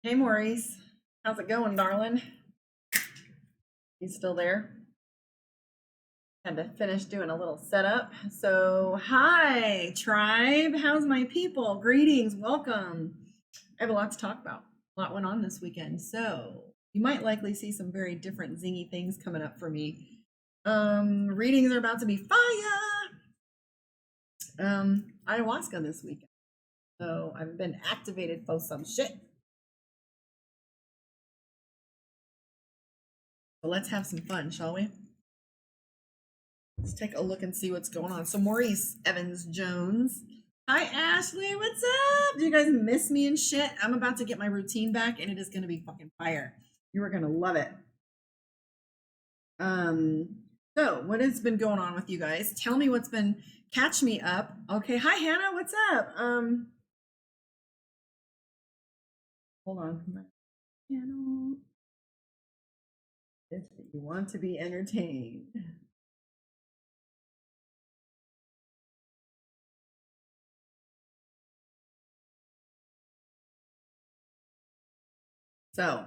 Hey Maurice, how's it going, darling? You still there? Had to finish doing a little setup. So, hi, tribe. How's my people? Greetings, welcome. I have a lot to talk about. A lot went on this weekend. So, you might likely see some very different zingy things coming up for me. Readings are about to be fire. Ayahuasca this weekend. So, I've been activated for some shit. So, let's have some fun, shall we? Let's take a look and see what's going on. So Maurice Evans Jones. Hi Ashley, what's up? Do you guys miss me and shit? I'm about to get my routine back and it is gonna be fucking fire. You are gonna love it. So what has been going on with you guys? Tell me what's been catch me up. Okay, hi Hannah, what's up? Hold on. Channel. If you want to be entertained. So,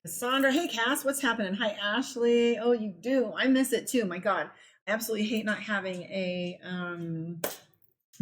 Cassandra, hey Cass, what's happening? Hi Ashley. Oh, you do. I miss it too. My God, I absolutely hate not having a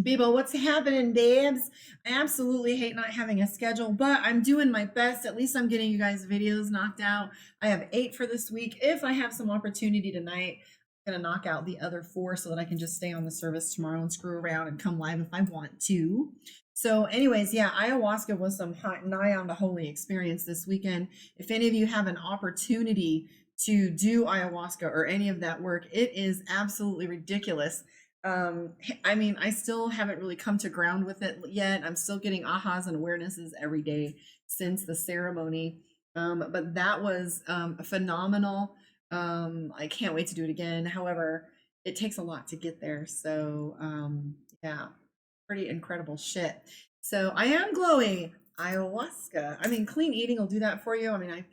Bibo, what's happening, Dabs? I absolutely hate not having a schedule, but I'm doing my best. At least I'm getting you guys videos knocked out. I have 8 for this week. If I have some opportunity tonight, I'm gonna knock out the other 4 so that I can just stay on the service tomorrow and screw around and come live if I want to. So anyways, yeah, ayahuasca was some nigh on the holy experience this weekend. If any of you have an opportunity to do ayahuasca or any of that work, it is absolutely ridiculous. I mean, I still haven't really come to ground with it yet. I'm still getting ahas and awarenesses every day since the ceremony. But that was phenomenal. I can't wait to do it again. However, it takes a lot to get there. So yeah, pretty incredible shit. So I am glowy. Ayahuasca. I mean, clean eating will do that for you. I mean,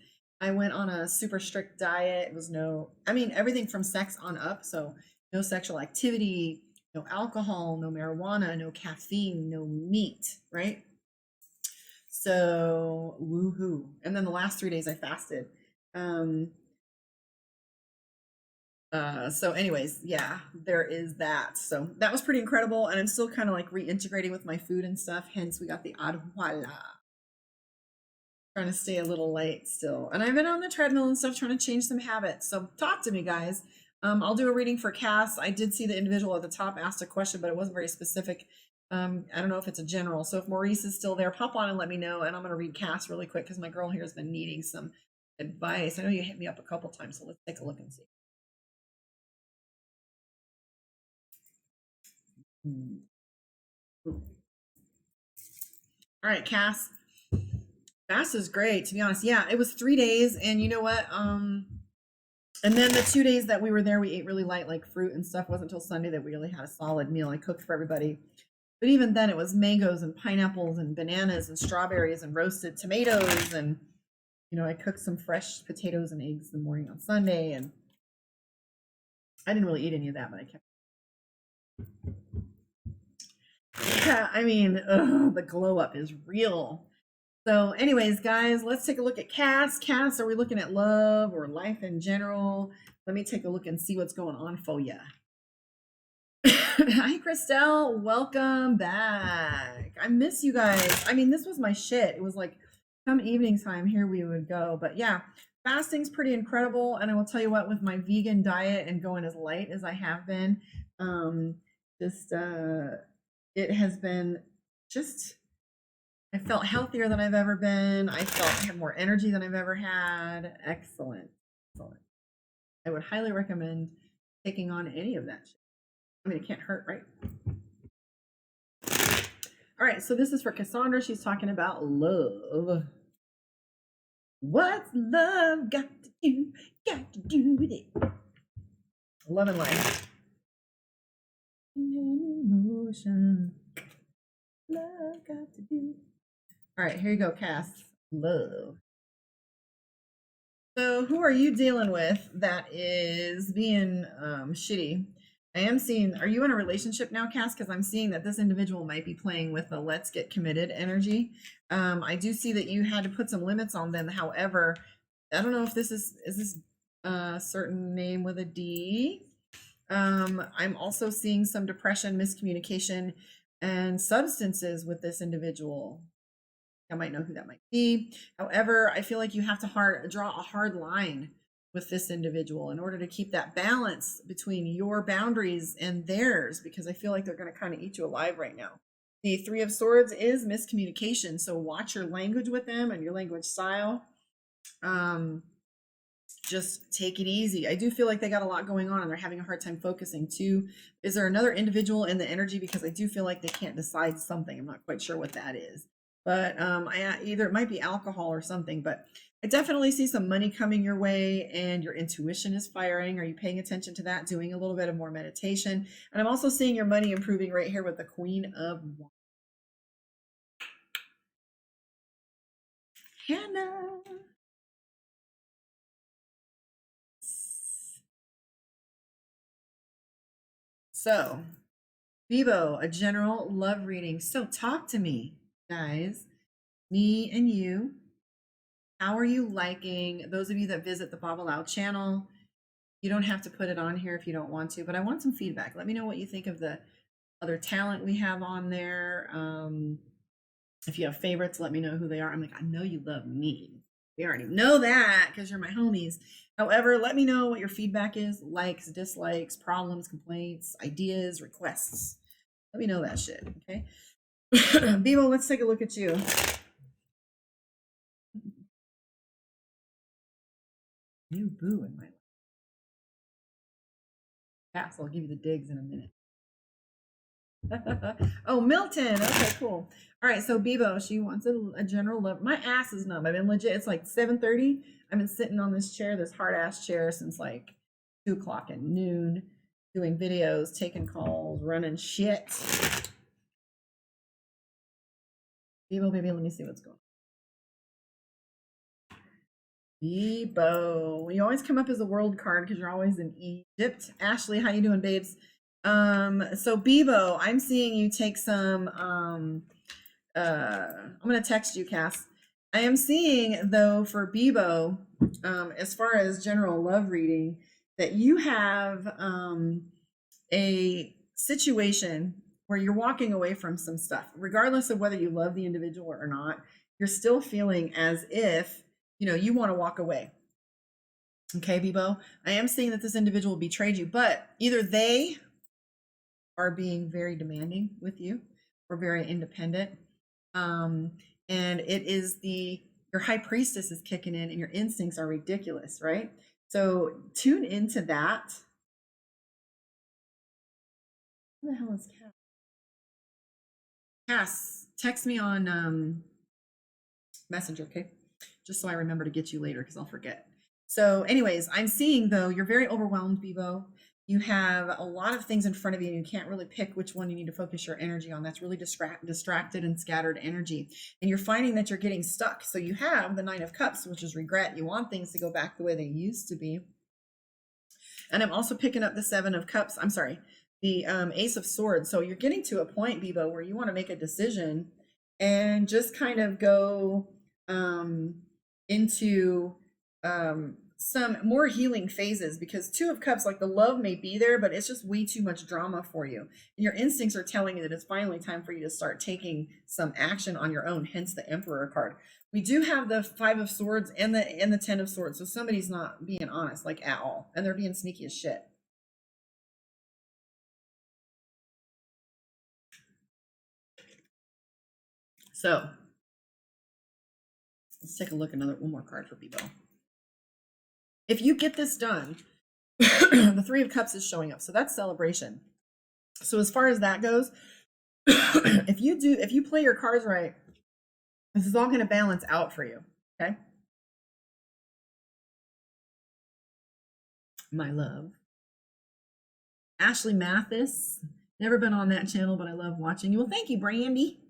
I went on a super strict diet. It was everything from sex on up. So no sexual activity, no alcohol, no marijuana, no caffeine, no meat, right? So woohoo. And then the last 3 days I fasted. So anyways, yeah, there is that. So that was pretty incredible. And I'm still kind of like reintegrating with my food and stuff. Hence we got the adhuala. Trying to stay a little light still. And I've been on the treadmill and stuff trying to change some habits. So talk to me, guys. I'll do a reading for Cass. I did see the individual at the top asked a question, but it wasn't very specific. I don't know if it's a general. So if Maurice is still there, pop on and let me know. And I'm going to read Cass really quick because my girl here has been needing some advice. I know you hit me up a couple times, so let's take a look and see. All right, Cass. Fast is great, to be honest. Yeah, it was 3 days, and you know what? And then the 2 days that we were there, we ate really light, like fruit and stuff. It wasn't until Sunday that we really had a solid meal. I cooked for everybody. But even then, it was mangoes and pineapples and bananas and strawberries and roasted tomatoes. And, I cooked some fresh potatoes and eggs in the morning on Sunday. And I didn't really eat any of that, but I kept. Yeah, I mean, the glow up is real. So anyways, guys, let's take a look at Cass. Cass, are we looking at love or life in general? Let me take a look and see what's going on for you. Hi, Christelle. Welcome back. I miss you guys. I mean, this was my shit. It was like come evening time, here we would go. But yeah, fasting's pretty incredible. And I will tell you what, with my vegan diet and going as light as I have been, it has been just, I felt healthier than I've ever been. I felt I have more energy than I've ever had. Excellent. Excellent. I would highly recommend taking on any of that shit. I mean, it can't hurt, right? All right, so this is for Cassandra. She's talking about love. What's love got to do? Got to do with it. Love and life. Emotion. Love got to do. All right, here you go, Cass. Love. So who are you dealing with that is being shitty? I am seeing, are you in a relationship now, Cass? Because I'm seeing that this individual might be playing with the let's get committed energy. I do see that you had to put some limits on them. However, I don't know if this is this a certain name with a D. I'm also seeing some depression, miscommunication, and substances with this individual. I might know who that might be. However, I feel like you have to draw a hard line with this individual in order to keep that balance between your boundaries and theirs, because I feel like they're going to kind of eat you alive right now. The Three of Swords is miscommunication, so watch your language with them and your language style. Just take it easy. I do feel like they got a lot going on and they're having a hard time focusing too. Is there another individual in the energy? Because I do feel like they can't decide something. I'm not quite sure what that is. But either it might be alcohol or something, but I definitely see some money coming your way and your intuition is firing. Are you paying attention to that? Doing a little bit of more meditation. And I'm also seeing your money improving right here with the Queen of Wands. Hannah. So, Bebo, a general love reading. So talk to me, guys. Me and you. How are you liking? Those of you that visit the Bob Allow channel, you don't have to put it on here if you don't want to, but I want some feedback. Let me know what you think of the other talent we have on there. If you have favorites, let me know who they are. I'm like, I know you love me. We already know that because you're my homies. However, let me know what your feedback is. Likes, dislikes, problems, complaints, ideas, requests. Let me know that shit, okay? Bebo, let's take a look at you. New boo in my life. Pass, I'll give you the digs in a minute. Oh, Milton. Okay, cool. All right, so Bebo, she wants a general love. My ass is numb. I've been legit. It's like 7:30. I've been sitting on this chair, this hard ass chair, since like 2 o'clock at noon, doing videos, taking calls, running shit. Bebo, baby, let me see what's going on. Bebo, you always come up as a world card because you're always in Egypt. Ashley, how you doing, babes? So Bebo, I'm seeing you take some I'm gonna text you, Cass. I am seeing though for Bebo, as far as general love reading, that you have a situation where you're walking away from some stuff, regardless of whether you love the individual or not. You're still feeling as if you want to walk away. Okay, Bebo, I am seeing that this individual betrayed you, but either they are being very demanding with you or very independent. And it is your high priestess is kicking in and your instincts are ridiculous, right? So tune into that. Who the hell is Cass? Cass, text me on Messenger, okay? Just so I remember to get you later because I'll forget. So anyways, I'm seeing though, you're very overwhelmed, Bebo. You have a lot of things in front of you and you can't really pick which one you need to focus your energy on. That's really distracted and scattered energy. And you're finding that you're getting stuck. So you have the Nine of Cups, which is regret. You want things to go back the way they used to be. And I'm also picking up the Seven of Cups. I'm sorry, the Ace of Swords. So you're getting to a point, Bebo, where you want to make a decision and just kind of go into some more healing phases, because Two of Cups, like the love may be there, but it's just way too much drama for you. And your instincts are telling you that it's finally time for you to start taking some action on your own, hence the Emperor card. We do have the Five of Swords and the Ten of Swords. So somebody's not being honest, like at all. And they're being sneaky as shit. So let's take a look at one more card for Bebo. If you get this done, the Three of Cups is showing up. So that's celebration. So as far as that goes, if you play your cards right, this is all going to balance out for you. Okay. My love. Ashley Mathis. Never been on that channel, but I love watching you. Well, thank you, Brandy.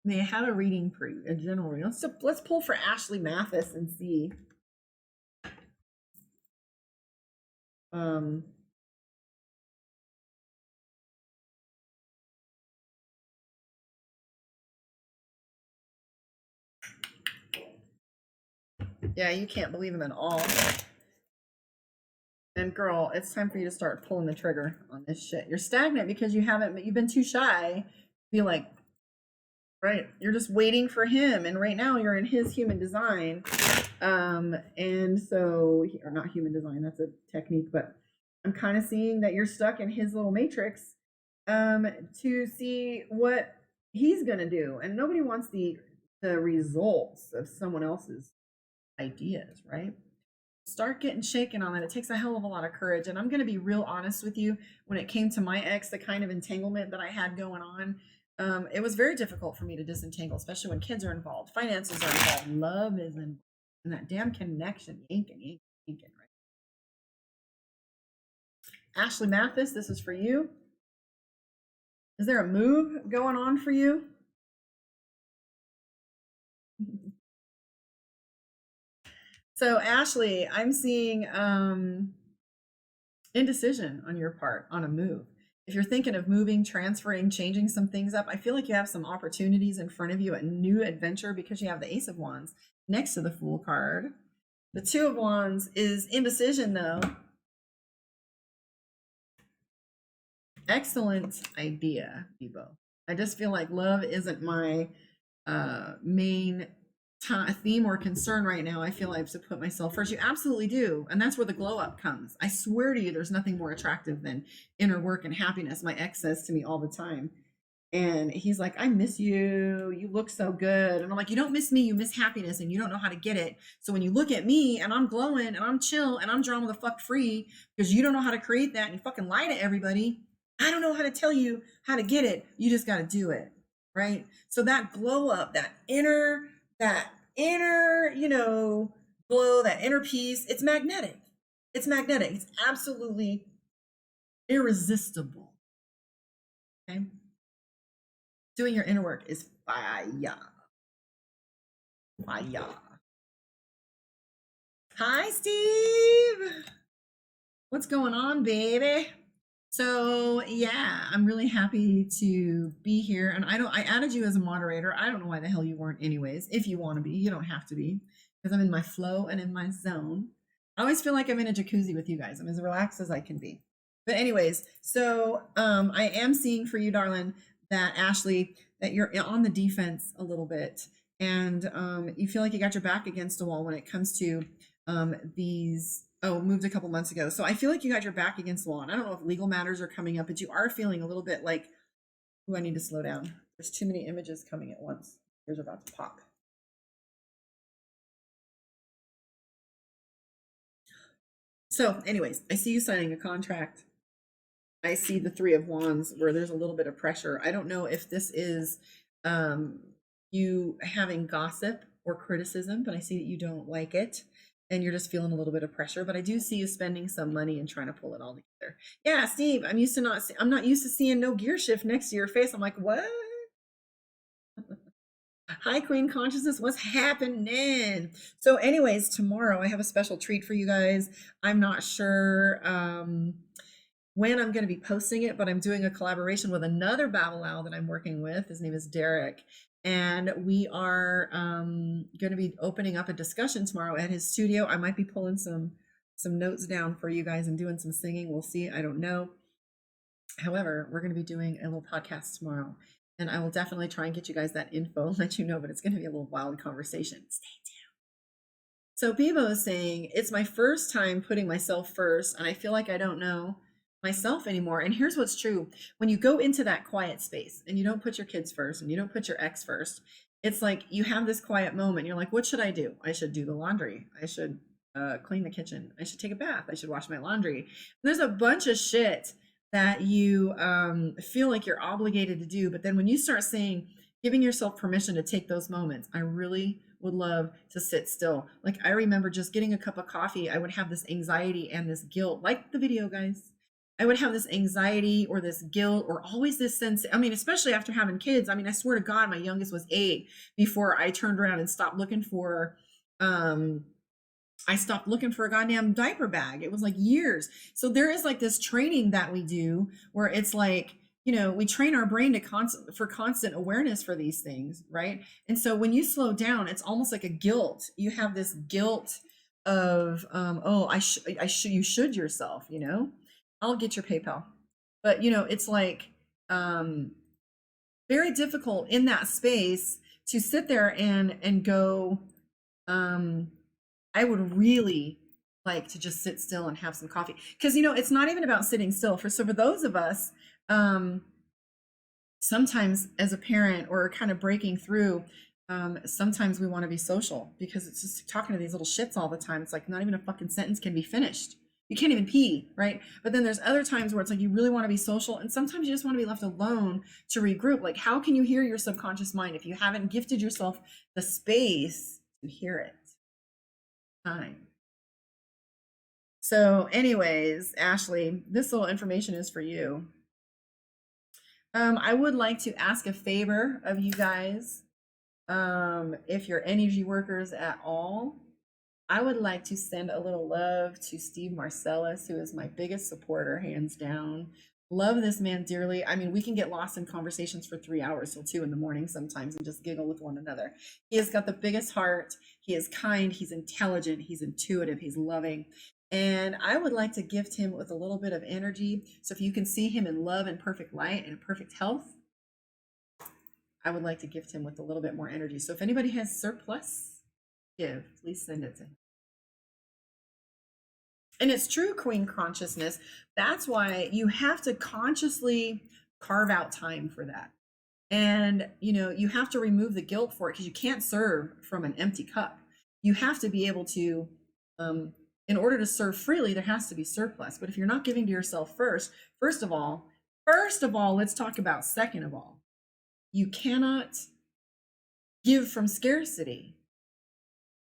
May I have a reading for you, a general reading? Let's pull for Ashley Mathis and see. Yeah, you can't believe him at all. And girl, it's time for you to start pulling the trigger on this shit. You're stagnant because you've been too shy. Be like, right, you're just waiting for him. And right now you're in his human design. And so, or not human design, that's a technique, but I'm kind of seeing that you're stuck in his little matrix to see what he's gonna do. And nobody wants the results of someone else's ideas, right? Start getting shaken on that. It takes a hell of a lot of courage. And I'm going to be real honest with you. When it came to my ex, the kind of entanglement that I had going on, it was very difficult for me to disentangle, especially when kids are involved, finances are involved, love is involved, and that damn connection, yanking, right? Ashley Mathis, this is for you. Is there a move going on for you? So Ashley, I'm seeing indecision on your part on a move. If you're thinking of moving, transferring, changing some things up, I feel like you have some opportunities in front of you, a new adventure, because you have the Ace of Wands next to the Fool card. The Two of Wands is indecision, though. Excellent idea, Bebo. I just feel like love isn't my main theme or concern right now. I feel I have to put myself first. You absolutely do. And that's where the glow up comes. I swear to you, there's nothing more attractive than inner work and happiness. My ex says to me all the time. And he's like, I miss you. You look so good. And I'm like, you don't miss me. You miss happiness and you don't know how to get it. So when you look at me and I'm glowing and I'm chill and I'm drama the fuck free because you don't know how to create that and you fucking lie to everybody, I don't know how to tell you how to get it. You just got to do it. Right. So that glow up, that inner, you know, glow, that inner peace, it's magnetic. It's magnetic. It's absolutely irresistible. Okay. Doing your inner work is fire. Fire. Hi, Steve. What's going on, baby? So yeah, I'm really happy to be here. And I added you as a moderator. I don't know why the hell you weren't anyways. If you want to be, you don't have to be, because I'm in my flow and in my zone. I always feel like I'm in a jacuzzi with you guys. I'm as relaxed as I can be. But anyways, so I am seeing for you, darling, that Ashley, that you're on the defense a little bit. And you feel like you got your back against a wall when it comes to these moved a couple months ago. So I feel like you got your back against the wall. And I don't know if legal matters are coming up, but you are feeling a little bit like, I need to slow down. There's too many images coming at once. Yours are about to pop. So anyways, I see you signing a contract. I see the Three of Wands where there's a little bit of pressure. I don't know if this is you having gossip or criticism, but I see that you don't like it. And you're just feeling a little bit of pressure, but I do see you spending some money and trying to pull it all together. Yeah, Steve, I'm not used to seeing no gear shift next to your face. I'm like, what? Hi, Queen Consciousness, what's happening? So anyways, tomorrow I have a special treat for you guys. I'm not sure when I'm going to be posting it, but I'm doing a collaboration with another Babel Owl that I'm working with. His name is Derek. And we are going to be opening up a discussion tomorrow at his studio. I might be pulling some notes down for you guys and doing some singing. We'll see. I don't know. However, we're going to be doing a little podcast tomorrow. And I will definitely try and get you guys that info and let you know, but it's going to be a little wild conversation. Stay tuned. So Bebo is saying, it's my first time putting myself first, and I feel like I don't know myself anymore. And here's what's true. When you go into that quiet space and you don't put your kids first and you don't put your ex first, it's like you have this quiet moment. You're like, what should I do? I should do the laundry. I should clean the kitchen. I should take a bath. I should wash my laundry. And there's a bunch of shit that you feel like you're obligated to do. But then when you start saying, giving yourself permission to take those moments, I really would love to sit still. Like I remember just getting a cup of coffee. I would have this anxiety and this guilt, like the video, guys. I would have this anxiety or this guilt or always this sense. I mean, especially after having kids. I mean, I swear to God, my youngest was 8 before I turned around and stopped looking for, I stopped looking for a goddamn diaper bag. It was like years. So there is like this training that we do where it's like, we train our brain for constant awareness for these things, right? And so when you slow down, it's almost like a guilt. You have this guilt of, oh, you should yourself, I'll get your PayPal. But, it's like, very difficult in that space to sit there and go, I would really like to just sit still and have some coffee. Because, it's not even about sitting still. So for those of us, sometimes as a parent or kind of breaking through, sometimes we want to be social because it's just talking to these little shits all the time. It's like not even a fucking sentence can be finished. You can't even pee, right? But then there's other times where it's like you really want to be social, and sometimes you just want to be left alone to regroup. Like, how can you hear your subconscious mind if you haven't gifted yourself the space to hear it? Time. So anyways, Ashley, this little information is for you. I would like to ask a favor of you guys. If you're energy workers at all, I would like to send a little love to Steve Marcellus, who is my biggest supporter, hands down. Love this man dearly. I mean, we can get lost in conversations for 3 hours till 2 in the morning sometimes and just giggle with one another. He has got the biggest heart. He is kind. He's intelligent. He's intuitive. He's loving. And I would like to gift him with a little bit of energy. So if you can see him in love and perfect light and perfect health, I would like to gift him with a little bit more energy. So if anybody has surplus, please send it to him. And it's true, Queen Consciousness. That's why you have to consciously carve out time for that. And, you have to remove the guilt for it because you can't serve from an empty cup. You have to be able to, in order to serve freely, there has to be surplus. But if you're not giving to yourself first of all, let's talk about second of all. You cannot give from scarcity.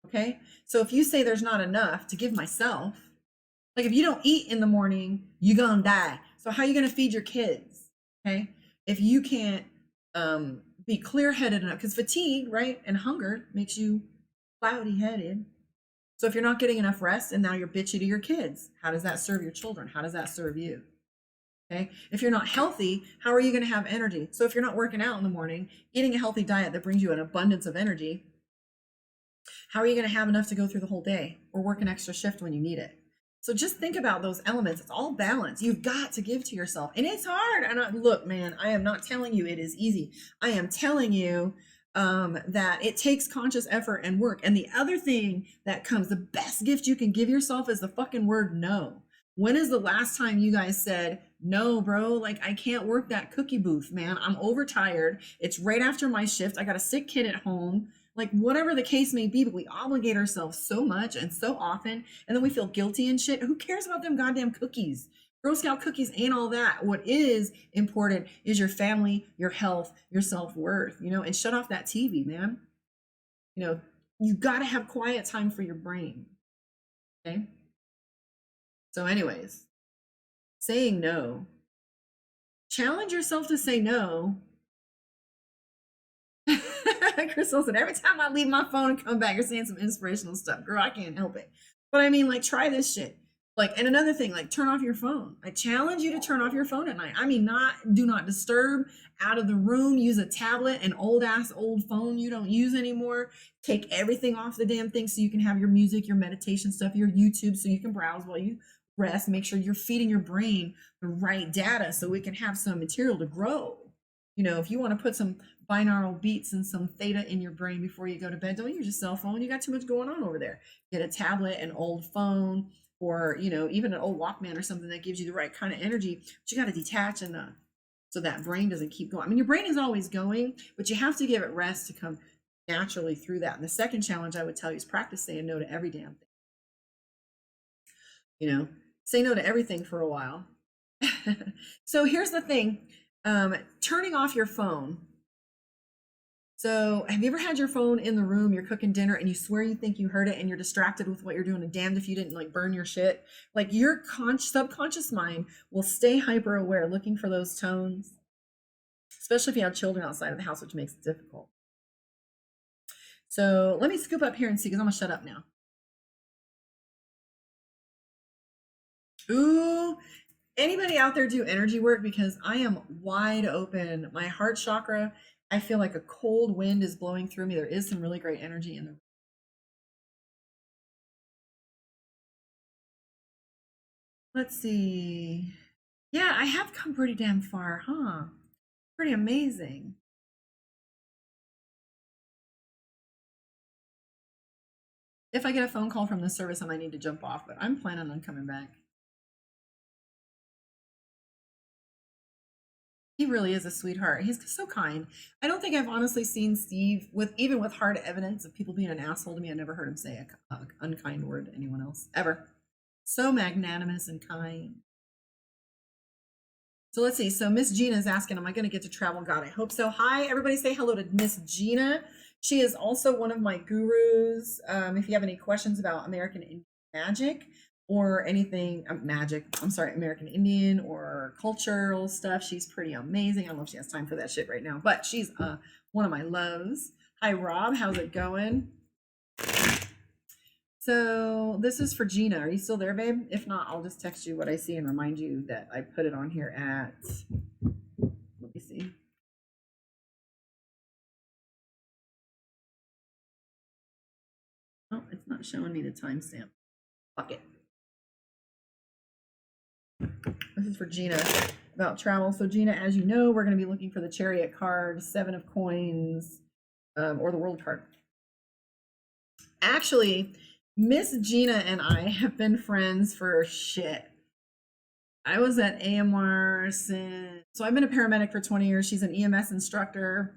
Okay? So if you say there's not enough to give myself, like if you don't eat in the morning, you're gonna die. So how are you gonna feed your kids? Okay? If you can't be clear-headed enough, because fatigue, right, and hunger makes you cloudy-headed. So if you're not getting enough rest and now you're bitchy to your kids, how does that serve your children? How does that serve you? Okay. If you're not healthy, how are you going to have energy? So if you're not working out in the morning, eating a healthy diet that brings you an abundance of energy, how are you going to have enough to go through the whole day or work an extra shift when you need it? So just think about those elements. It's all balance. You've got to give to yourself. And it's hard. And look, man, I am not telling you it is easy. I am telling you that it takes conscious effort and work. And the other thing that comes, the best gift you can give yourself is the fucking word no. When is the last time you guys said, no, bro, like I can't work that cookie booth, man. I'm overtired. It's right after my shift. I got a sick kid at home. Like whatever the case may be, but we obligate ourselves so much and so often, and then we feel guilty and shit. Who cares about them goddamn cookies? Girl Scout cookies ain't all that. What is important is your family, your health, your self-worth, and shut off that TV, man. You got to have quiet time for your brain. Okay? So anyways, saying no. Challenge yourself to say no. Crystal said, every time I leave my phone and come back, you're saying some inspirational stuff. Girl, I can't help it. But I mean, like, try this shit. Like, and another thing, like, turn off your phone. I challenge you to turn off your phone at night. I mean, do not disturb, out of the room, use a tablet, an old phone you don't use anymore. Take everything off the damn thing so you can have your music, your meditation stuff, your YouTube, so you can browse while you rest. Make sure you're feeding your brain the right data so it can have some material to grow. If you want to put some binaural beats and some theta in your brain before you go to bed, don't use your cell phone. You got too much going on over there. Get a tablet, an old phone, or even an old Walkman or something that gives you the right kind of energy. But you got to detach enough so that brain doesn't keep going. I mean, your brain is always going, but you have to give it rest to come naturally through that. And the second challenge I would tell you is practice saying no to every damn thing. Say no to everything for a while. So here's the thing. Turning off your phone. So have you ever had your phone in the room, you're cooking dinner and you swear you think you heard it and you're distracted with what you're doing and damned if you didn't like burn your shit? Like your subconscious mind will stay hyper aware looking for those tones, especially if you have children outside of the house, which makes it difficult. So let me scoop up here and see, because I'm gonna shut up now. Ooh, Anybody out there do energy work? Because I am wide open. My heart chakra, I feel like a cold wind is blowing through me. There is some really great energy in the. Let's see. Yeah, I have come pretty damn far, huh? Pretty amazing. If I get a phone call from the service, I might need to jump off, but I'm planning on coming back. He really is a sweetheart. He's so kind. I don't think I've honestly seen Steve with even with hard evidence of people being an asshole to me. I never heard him say a unkind word to anyone else ever. So magnanimous and kind. So let's see. So Miss Gina is asking, am I going to get to travel? God, I hope so. Hi, everybody say hello to Miss Gina. She is also one of my gurus. If you have any questions about American Indian magic or anything, American Indian or cultural stuff, she's pretty amazing. I don't know if she has time for that shit right now, but she's one of my loves. Hi, Rob. How's it going? So this is for Gina. Are you still there, babe? If not, I'll just text you what I see and remind you that I put it on here at, let me see. Oh, it's not showing me the timestamp. Fuck it. This is for Gina about travel. So Gina, as you know, we're going to be looking for the Chariot card, 7 of Coins, or the World card. Actually, Miss Gina and I have been friends for shit. I was at AMR since, so I've been a paramedic for 20 years. She's an EMS instructor.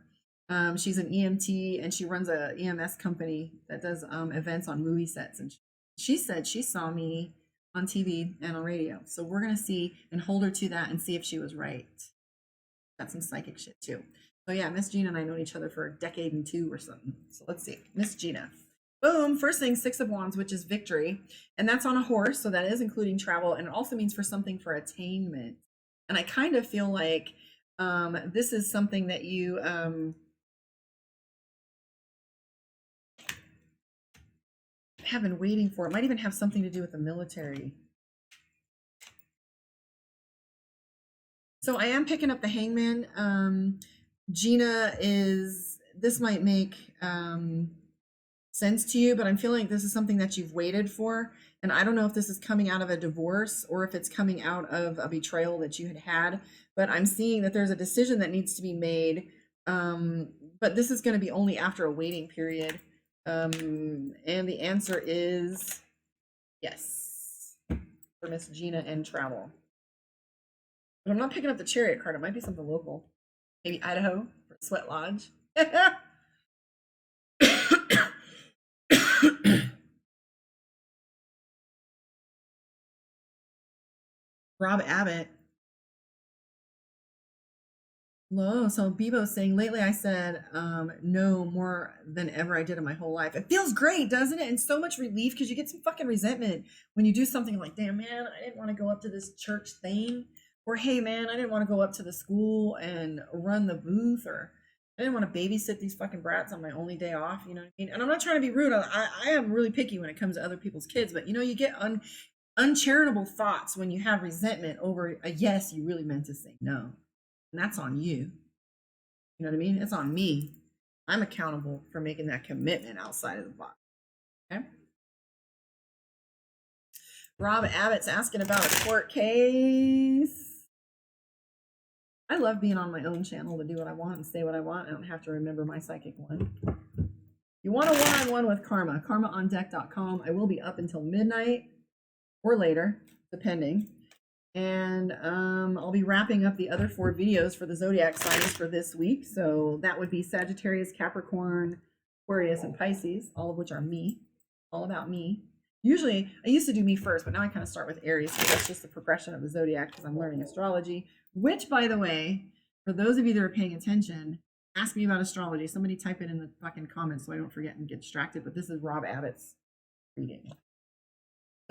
She's an EMT and she runs a EMS company that does events on movie sets. And she said she saw me on TV and on radio. So we're going to see and hold her to that and see if she was right. Got some psychic shit too. So yeah, Miss Gina and I know each other for a decade and 2 or something. So let's see. Miss Gina. Boom, first thing, 6 of Wands, which is victory. And that's on a horse, so that is including travel. And it also means for something for attainment. And I kind of feel like this is something that you have been waiting for. It might even have something to do with the military. So I am picking up the Hangman. Gina is, this might make sense to you, but I'm feeling like this is something that you've waited for. And I don't know if this is coming out of a divorce or if it's coming out of a betrayal that you had, but I'm seeing that there's a decision that needs to be made. But this is going to be only after a waiting period. And the answer is yes for Miss Gina and travel. But I'm not picking up the Chariot card. It might be something local. Maybe Idaho for Sweat Lodge. Rob Abbott. Hello. So Bebo's saying, lately I said no more than ever I did in my whole life. It feels great, doesn't it? And so much relief because you get some fucking resentment when you do something like, damn, man, I didn't want to go up to this church thing. Or, hey, man, I didn't want to go up to the school and run the booth. Or I didn't want to babysit these fucking brats on my only day off. You know what I mean? And I'm not trying to be rude. I am really picky when it comes to other people's kids. But, you know, you get uncharitable thoughts when you have resentment over a yes you really meant to say no. And that's on you. You know what I mean? It's on me. I'm accountable for making that commitment outside of the box. Okay. Rob Abbott's asking about a court case. I love being on my own channel to do what I want and say what I want. I don't have to remember my psychic one. You want a one-on-one with Karma, karmaondeck.com. I will be up until midnight or later, depending. And I'll be wrapping up the other 4 videos for the zodiac signs for this week. So that would be Sagittarius, Capricorn, Aquarius, and Pisces, all of which are me, all about me. Usually, I used to do me first, but now I kind of start with Aries because that's just the progression of the zodiac because I'm learning astrology, which, by the way, for those of you that are paying attention, ask me about astrology. Somebody type it in the fucking comments so I don't forget and get distracted, but this is Rob Abbott's reading.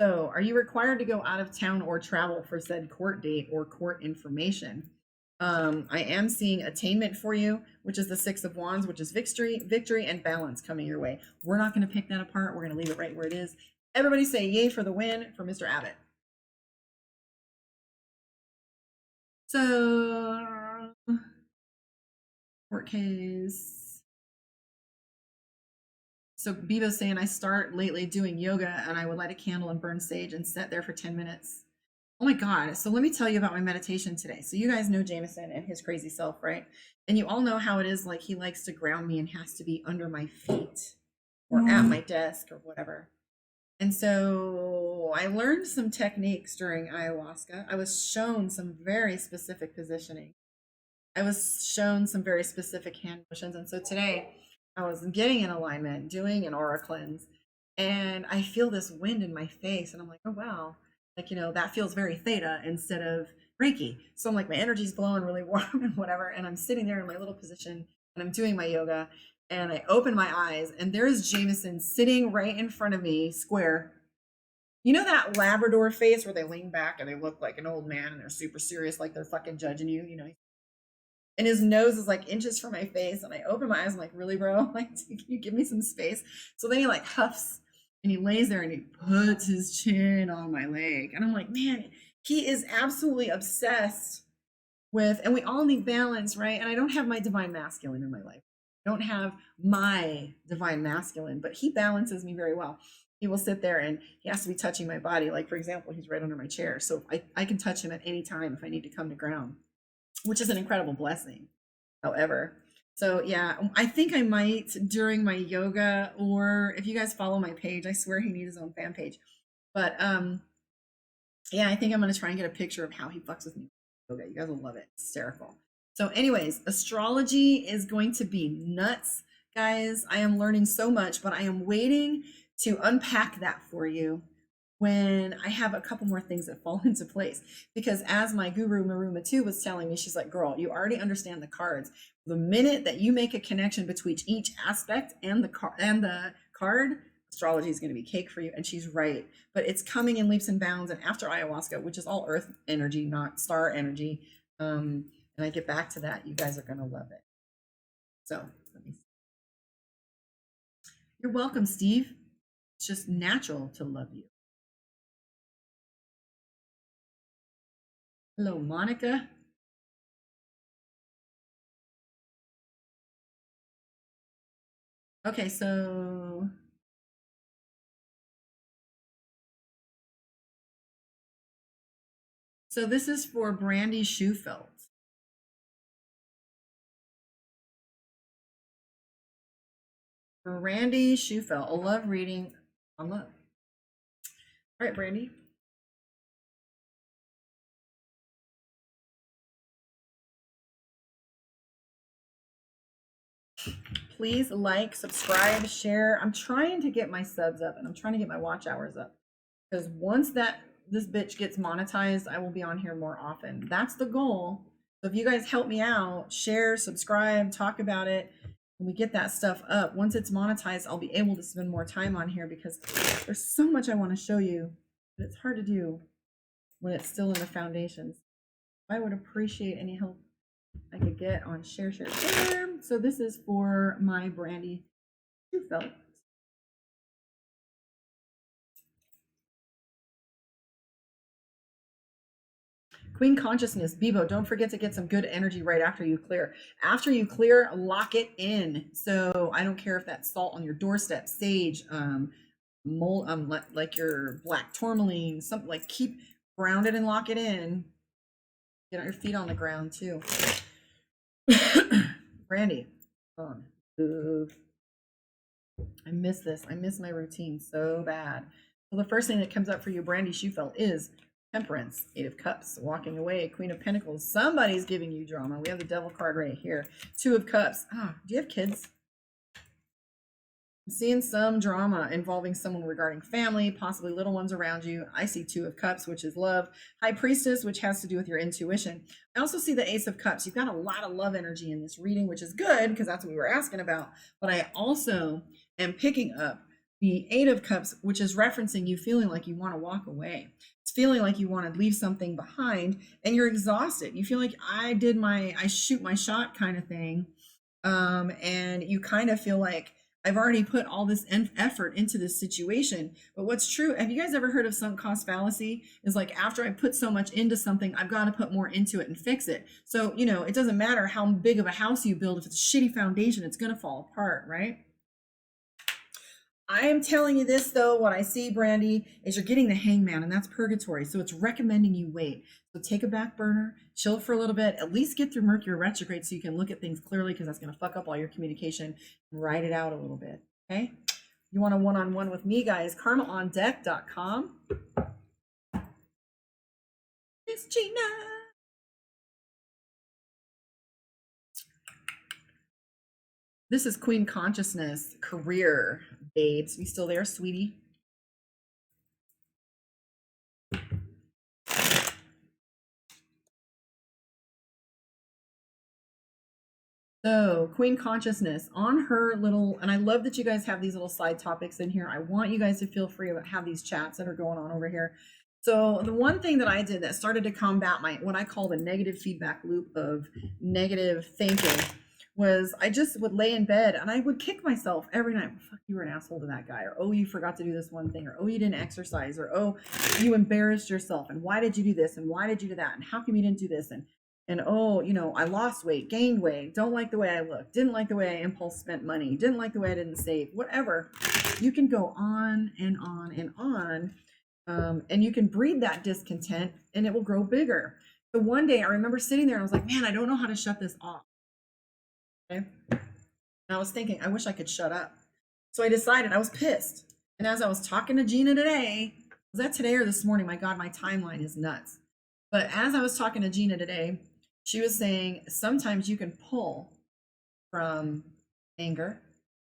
So, are you required to go out of town or travel for said court date or court information? I am seeing attainment for you, which is the 6 of Wands, which is victory and balance coming your way. We're not going to pick that apart. We're going to leave it right where it is. Everybody say yay for the win for Mr. Abbott. So, court case. So Biba's saying I start lately doing yoga and I would light a candle and burn sage and sit there for 10 minutes. Oh my God. So let me tell you about my meditation today. So you guys know Jameson and his crazy self, right? And you all know how it is, like he likes to ground me and has to be under my feet or at my desk or whatever. And so I learned some techniques during ayahuasca. I was shown some very specific positioning. I was shown some very specific hand motions. And so today I was getting in alignment, doing an aura cleanse, and I feel this wind in my face. And I'm like, oh, wow. Like, you know, that feels very theta instead of Reiki. So I'm like, my energy's blowing really warm and whatever. And I'm sitting there in my little position and I'm doing my yoga. And I open my eyes and there's Jameson sitting right in front of me, square. You know that Labrador face where they lean back and they look like an old man and they're super serious, like they're fucking judging you, you know? And his nose is like inches from my face. And I open my eyes, I'm like, really, bro? Like, can you give me some space? So then he like huffs and he lays there and he puts his chin on my leg. And I'm like, man, he is absolutely obsessed with, and we all need balance, right? And I don't have my divine masculine in my life. I don't have my divine masculine, but he balances me very well. He will sit there and he has to be touching my body. Like, for example, he's right under my chair. So I can touch him at any time if I need to come to ground, which is an incredible blessing, however. So yeah, I think I might during my yoga, or if you guys follow my page, I swear he needs his own fan page. But yeah, I think I'm gonna try and get a picture of how he fucks with me. Okay, you guys will love it. It's hysterical. So anyways, astrology is going to be nuts, guys. I am learning so much, but I am waiting to unpack that for you when I have a couple more things that fall into place. Because as my guru Maruma too was telling me, she's like, girl, you already understand the cards. The minute that you make a connection between each aspect and the card, astrology is going to be cake for you. And she's right. But it's coming in leaps and bounds. And after ayahuasca, which is all earth energy, not star energy, and I get back to that, you guys are going to love it. So let me see. You're welcome, Steve. It's just natural to love you. Hello, Monica. Okay, so this is for Brandy Shoefelt. For Randy Shoefelt, a love reading on love. All right, Brandy. Please like, subscribe, share. I'm trying to get my subs up and I'm trying to get my watch hours up, because once this bitch gets monetized, I will be on here more often. That's the goal. So if you guys help me out, share, subscribe, talk about it, when we get that stuff up, once it's monetized, I'll be able to spend more time on here, because there's so much I want to show you, but it's hard to do when it's still in the foundations. I would appreciate any help I could get on share. So this is for my Brandy Shoefelt. Queen Consciousness, Bebo, don't forget to get some good energy right after you clear. After you clear, lock it in. So I don't care if that's salt on your doorstep, sage, like your black tourmaline, something, like keep grounded and lock it in. Get your feet on the ground too. Brandy, on. I miss this. I miss my routine so bad. So the first thing that comes up for you, Brandy Shoefelt, is Temperance, Eight of Cups, walking away, Queen of Pentacles. Somebody's giving you drama. We have the Devil card right here. Two of Cups. Do you have kids? I'm seeing some drama involving someone regarding family, possibly little ones around you. I see Two of Cups, which is love. High Priestess, which has to do with your intuition. I also see the Ace of Cups. You've got a lot of love energy in this reading, which is good because that's what we were asking about. But I also am picking up the Eight of Cups, which is referencing you feeling like you want to walk away. It's feeling like you want to leave something behind and you're exhausted. You feel like I shoot my shot kind of thing. And you kind of feel like I've already put all this effort into this situation. But what's true, have you guys ever heard of sunk cost fallacy? Is like, after I put so much into something, I've got to put more into it and fix it. So, you know, it doesn't matter how big of a house you build. If it's a shitty foundation, it's going to fall apart, right? I am telling you this, though, what I see, Brandy, is you're getting the hangman, and that's purgatory. So it's recommending you wait. So take a back burner, chill for a little bit, at least get through Mercury retrograde so you can look at things clearly, because that's going to fuck up all your communication, and write it out a little bit, okay? You want a one-on-one with me, guys, karmaondeck.com. Miss Gina. This is Queen Consciousness, career, babes. You still there, sweetie? So Queen Consciousness on her little, and I love that you guys have these little side topics in here. I want you guys to feel free to have these chats that are going on over here. So the one thing that I did that started to combat my, what I call the negative feedback loop of negative thinking, was I just would lay in bed and I would kick myself every night. Fuck, you were an asshole to that guy, or oh, you forgot to do this one thing, or oh, you didn't exercise, or oh, you embarrassed yourself, and why did you do this, and why did you do that, and how come you didn't do this, and oh, you know, I lost weight, gained weight, don't like the way I look, didn't like the way I impulse spent money, didn't like the way I didn't save, whatever. You can go on and on and on, and you can breed that discontent, and it will grow bigger. So one day I remember sitting there and I was like, man, I don't know how to shut this off. Okay. And I was thinking, I wish I could shut up. So I decided, I was pissed. And as I was talking to Gina today, was that today or this morning? My God, my timeline is nuts. But as I was talking to Gina today, she was saying sometimes you can pull from anger,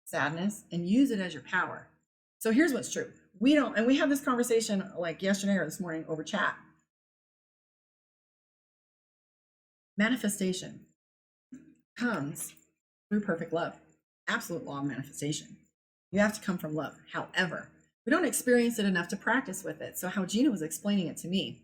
sadness, and use it as your power. So here's what's true. We don't, and we had this conversation like yesterday or this morning over chat. Manifestation comes through perfect love. Absolute law of manifestation. You have to come from love. However, we don't experience it enough to practice with it. So how Gina was explaining it to me,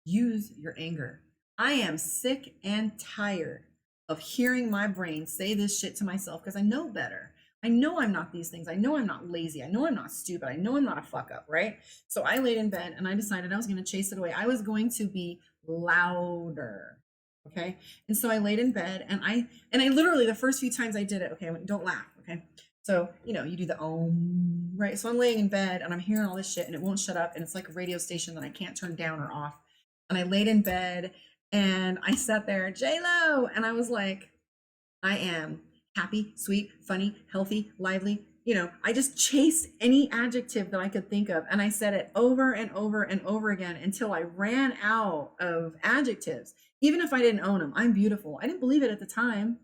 use your anger. I am sick and tired of hearing my brain say this shit to myself, because I know better. I know I'm not these things. I know I'm not lazy. I know I'm not stupid. I know I'm not a fuck up, right? So I laid in bed and I decided I was going to chase it away. I was going to be louder. Okay. And so I laid in bed and I literally, the first few times I did it, okay, don't laugh. Okay. So, you know, you do the om, right? So I'm laying in bed and I'm hearing all this shit and it won't shut up. And it's like a radio station that I can't turn down or off. And I laid in bed and I sat there, J-Lo, and I was like, I am happy, sweet, funny, healthy, lively. You know, I just chased any adjective that I could think of. And I said it over and over and over again until I ran out of adjectives. Even if I didn't own them, I'm beautiful. I didn't believe it at the time.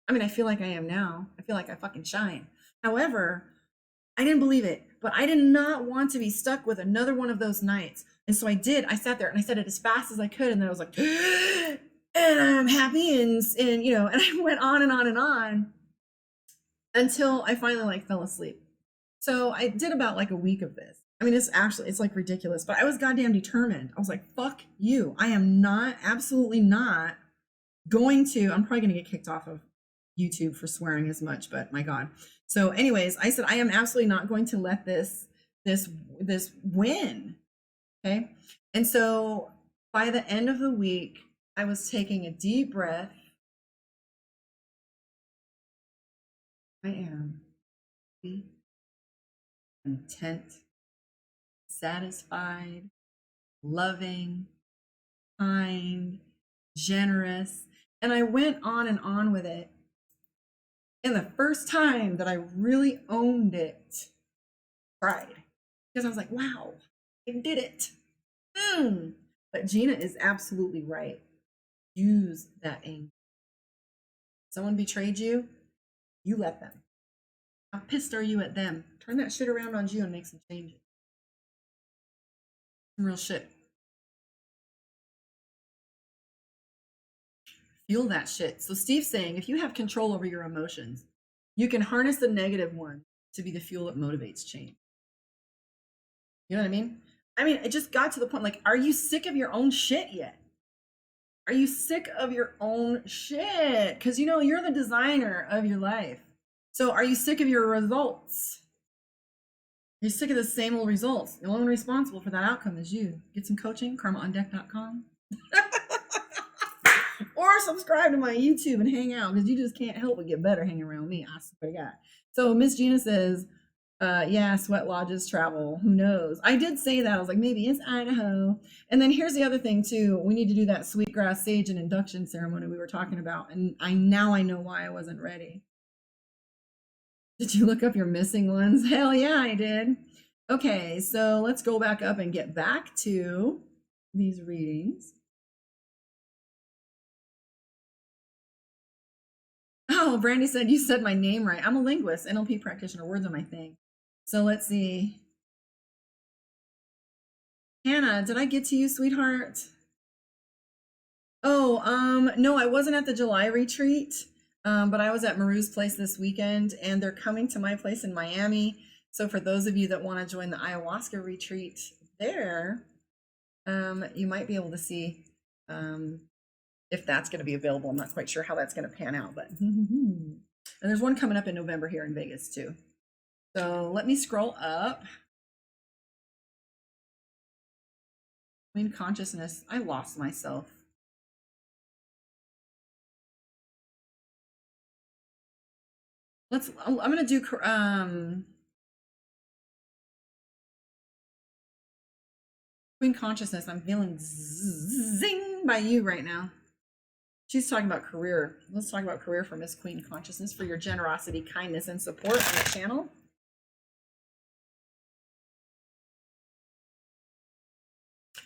I mean, I feel like I am now. I feel like I fucking shine. However, I didn't believe it, but I did not want to be stuck with another one of those nights. And so I did. I sat there and I said it as fast as I could. And then I was like, and I'm happy. And you know, and I went on and on and on until I finally like fell asleep. So I did about like a week of this. I mean, it's like ridiculous, but I was goddamn determined. I was like, fuck you. I am not, absolutely not going to, I'm probably going to get kicked off of YouTube for swearing as much, but my God. So anyways, I said, I am absolutely not going to let this win. Okay. And so by the end of the week, I was taking a deep breath. I am content, satisfied, loving, kind, generous. And I went on and on with it. And the first time that I really owned it, cried. Because I was like, wow, I did it. But Gina is absolutely right. Use that anger. Someone betrayed you, you let them. How pissed are you at them? Turn that shit around on you and make some changes. Some real shit. Feel that shit. So Steve's saying, if you have control over your emotions, you can harness the negative one to be the fuel that motivates change. You know what I mean? I mean, it just got to the point, like, are you sick of your own shit yet? Are you sick of your own shit? Because, you know, you're the designer of your life. So are you sick of your results? You're sick of the same old results. The only one responsible for that outcome is you. Get some coaching, karmaondeck.com. Or subscribe to my YouTube and hang out, because you just can't help but get better hanging around me. I swear to God. So Miss Gina says, yeah, sweat lodges, travel. Who knows? I did say that. I was like, maybe it's Idaho. And then here's the other thing too. We need to do that sweetgrass sage and induction ceremony we were talking about. And I know why I wasn't ready. Did you look up your missing ones? Hell yeah, I did. Okay, so let's go back up and get back to these readings. Oh, Brandy said, you said my name right. I'm a linguist, NLP practitioner. Words are my thing. So let's see. Hannah, did I get to you, sweetheart? Oh, no, I wasn't at the July retreat, but I was at Maru's place this weekend, and they're coming to my place in Miami. So for those of you that want to join the ayahuasca retreat there, you might be able to see if that's going to be available. I'm not quite sure how that's going to pan out, but and there's one coming up in November here in Vegas too. So let me scroll up. Queen consciousness. I lost myself. I'm going to do Queen consciousness. I'm feeling zing by you right now. She's talking about career. Let's talk about career for Miss Queen Consciousness, for your generosity, kindness, and support on the channel.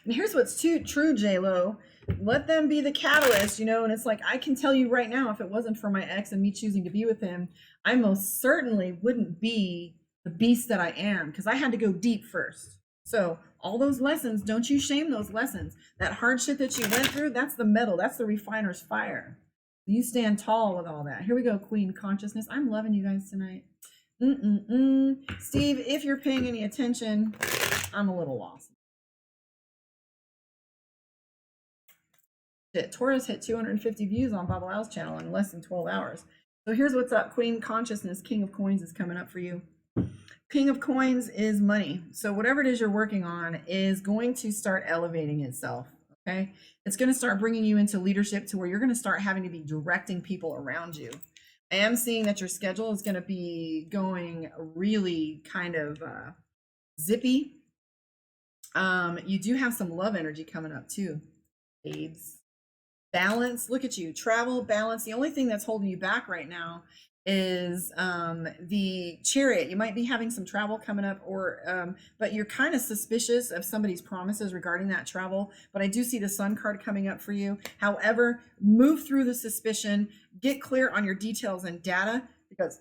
And here's what's true, J-Lo. Let them be the catalyst, you know, and it's like, I can tell you right now, if it wasn't for my ex and me choosing to be with him, I most certainly wouldn't be the beast that I am, because I had to go deep first. So all those lessons, don't you shame those lessons. That hardship that you went through, that's the metal, that's the refiner's fire. You stand tall with all that. Here we go, Queen Consciousness. I'm loving you guys tonight. Steve, if you're paying any attention, I'm a little lost. Taurus hit 250 views on Bob Lau's channel in less than 12 hours. So here's what's up. Queen Consciousness, King of Coins is coming up for you. King of Coins is money. So whatever it is you're working on is going to start elevating itself. Okay. It's going to start bringing you into leadership to where you're going to start having to be directing people around you. I am seeing that your schedule is going to be going really kind of zippy. You do have some love energy coming up too, babes. Balance, look at you, travel, balance. The only thing that's holding you back right now is the Chariot. You might be having some travel coming up, or but you're kind of suspicious of somebody's promises regarding that travel. But I do see the Sun card coming up for you. However, move through the suspicion, get clear on your details and data, because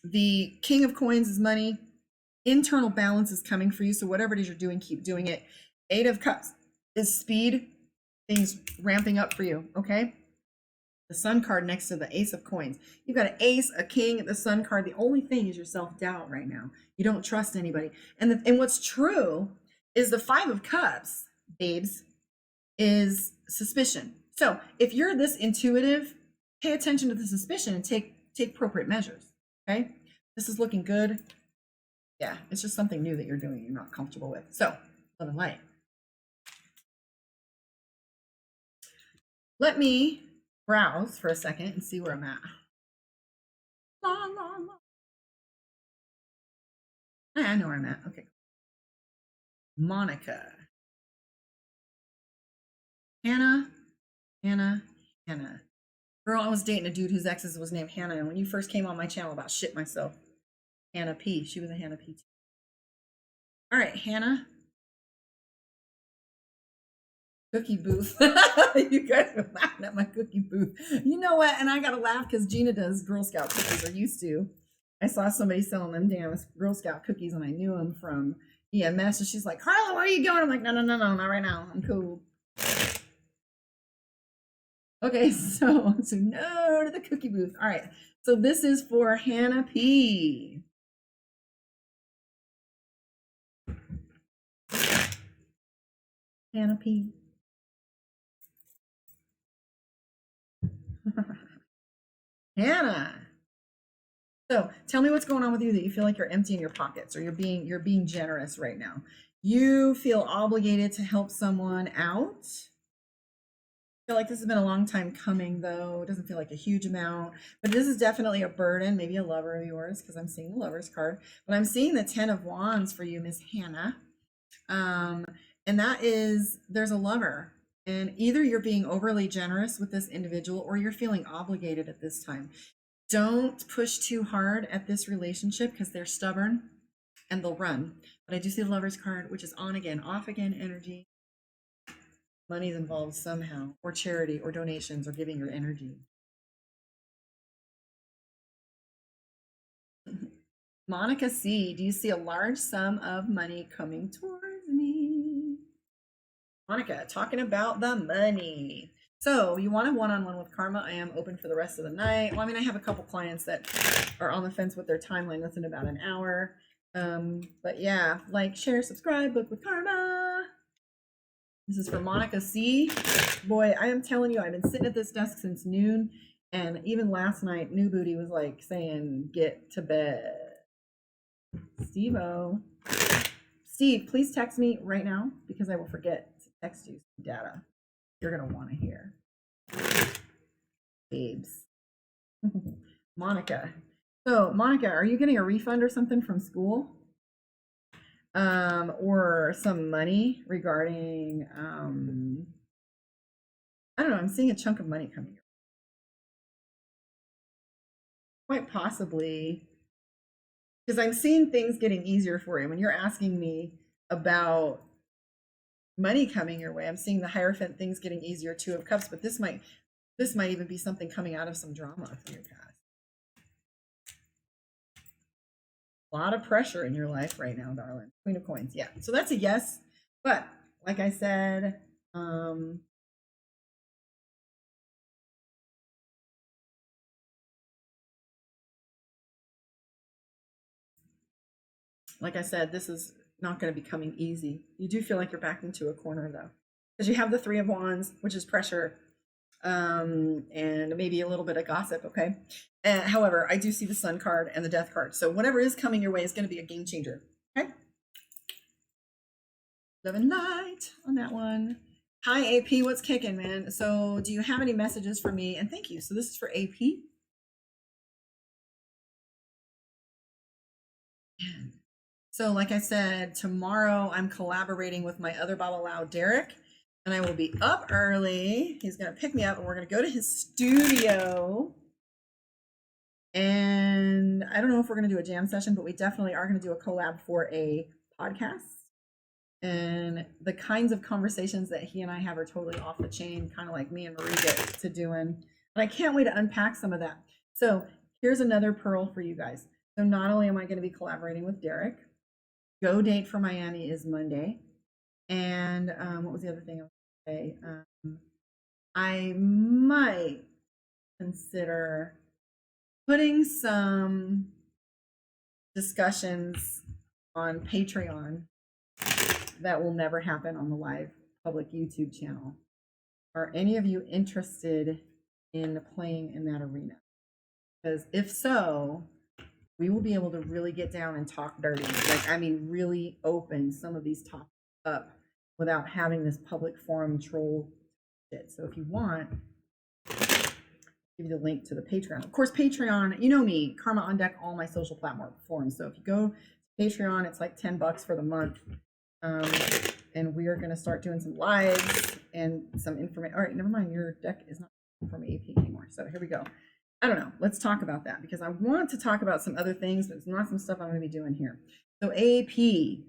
the King of Coins is money. Internal balance is coming for you. So whatever it is you're doing, keep doing it. Eight of Cups is speed. Things ramping up for you, okay? The Sun card next to the Ace of Coins. You've got an Ace, a King, the Sun card. The only thing is your self-doubt right now. You don't trust anybody. And what's true is the Five of Cups, babes, is suspicion. So if you're this intuitive, pay attention to the suspicion and take appropriate measures, okay? This is looking good. Yeah, it's just something new that you're doing you're not comfortable with. So, love and light. Let me browse for a second and see where I'm at. La, la, la. I know where I'm at. Okay. Monica. Hannah. Girl, I was dating a dude whose exes was named Hannah. And when you first came on my channel, about shit myself. Hannah P. She was a Hannah P too. All right, Hannah. Cookie booth. You guys are laughing at my cookie booth. You know what? And I gotta laugh because Gina does Girl Scout cookies, or used to. I saw somebody selling them damn Girl Scout cookies, and I knew them from EMS. And she's like, Carla, where are you going? I'm like, no, not right now. I'm cool. Okay, so no to the cookie booth. All right, so this is for Hannah P. Hannah P. Hannah, So tell me what's going on with you that you feel like you're emptying your pockets, or you're being generous right now. You feel obligated to help someone out. I feel like this has been a long time coming, though. It doesn't feel like a huge amount, but this is definitely a burden, maybe a lover of yours, because I'm seeing the lover's card. But I'm seeing the 10 of Wands for you, Miss Hannah. And that is, there's a lover, and either you're being overly generous with this individual or you're feeling obligated at this time. Don't push too hard at this relationship because they're stubborn and they'll run. But I do see the lover's card, which is on again, off again energy. Money is involved somehow, or charity, or donations, or giving your energy. Monica C, do you see a large sum of money coming towards me? Monica, talking about the money. So you want a one-on-one with Karma? I am open for the rest of the night. Well, I mean, I have a couple clients that are on the fence with their timeline within about an hour. But yeah, like, share, subscribe, book with Karma. This is for Monica C. Boy, I am telling you, I've been sitting at this desk since noon. And even last night, New Booty was like saying, get to bed. Steve-O. Steve, please text me right now because I will forget to text you some data you're going to want to hear. Babes. Monica. So, Monica, are you getting a refund or something from school? Or some money regarding, I don't know, I'm seeing a chunk of money coming. Quite possibly, because I'm seeing things getting easier for you. When you're asking me about money coming your way, I'm seeing the Hierophant, things getting easier, Two of Cups, but this might even be something coming out of some drama from your past. A lot of pressure in your life right now, darling. Queen of Coins. Yeah. So that's a yes. But like I said, this is not going to be coming easy. You do feel like you're backed into a corner, though, because you have the Three of Wands, which is pressure, and maybe a little bit of gossip. Okay. However, I do see the Sun card and the Death card. So whatever is coming your way is going to be a game changer. Okay. Love and light on that one. Hi, AP. What's kicking, man? So do you have any messages for me? And thank you. So this is for AP. So like I said, tomorrow I'm collaborating with my other Baba Lao, Derek, and I will be up early. He's going to pick me up and we're going to go to his studio. And I don't know if we're going to do a jam session, but we definitely are going to do a collab for a podcast. And the kinds of conversations that he and I have are totally off the chain, kind of like me and Marie get to doing. And I can't wait to unpack some of that. So here's another pearl for you guys. So not only am I going to be collaborating with Derek, go date for Miami is Monday. And what was the other thing I was going to say? I might consider putting some discussions on Patreon that will never happen on the live public YouTube channel. Are any of you interested in playing in that arena? Because if so, we will be able to really get down and talk dirty. Like, I mean, really open some of these topics up without having this public forum troll shit. So if you want, I'll give you the link to the Patreon. Of course, Patreon, you know me, Karma on Deck, all my social platforms. So if you go to Patreon, it's like $10 for the month. And we are going to start doing some lives and some information. All right, never mind. Your deck is not from AP anymore. So here we go. I don't know. Let's talk about that because I want to talk about some other things, but it's not some stuff I'm going to be doing here. So AP,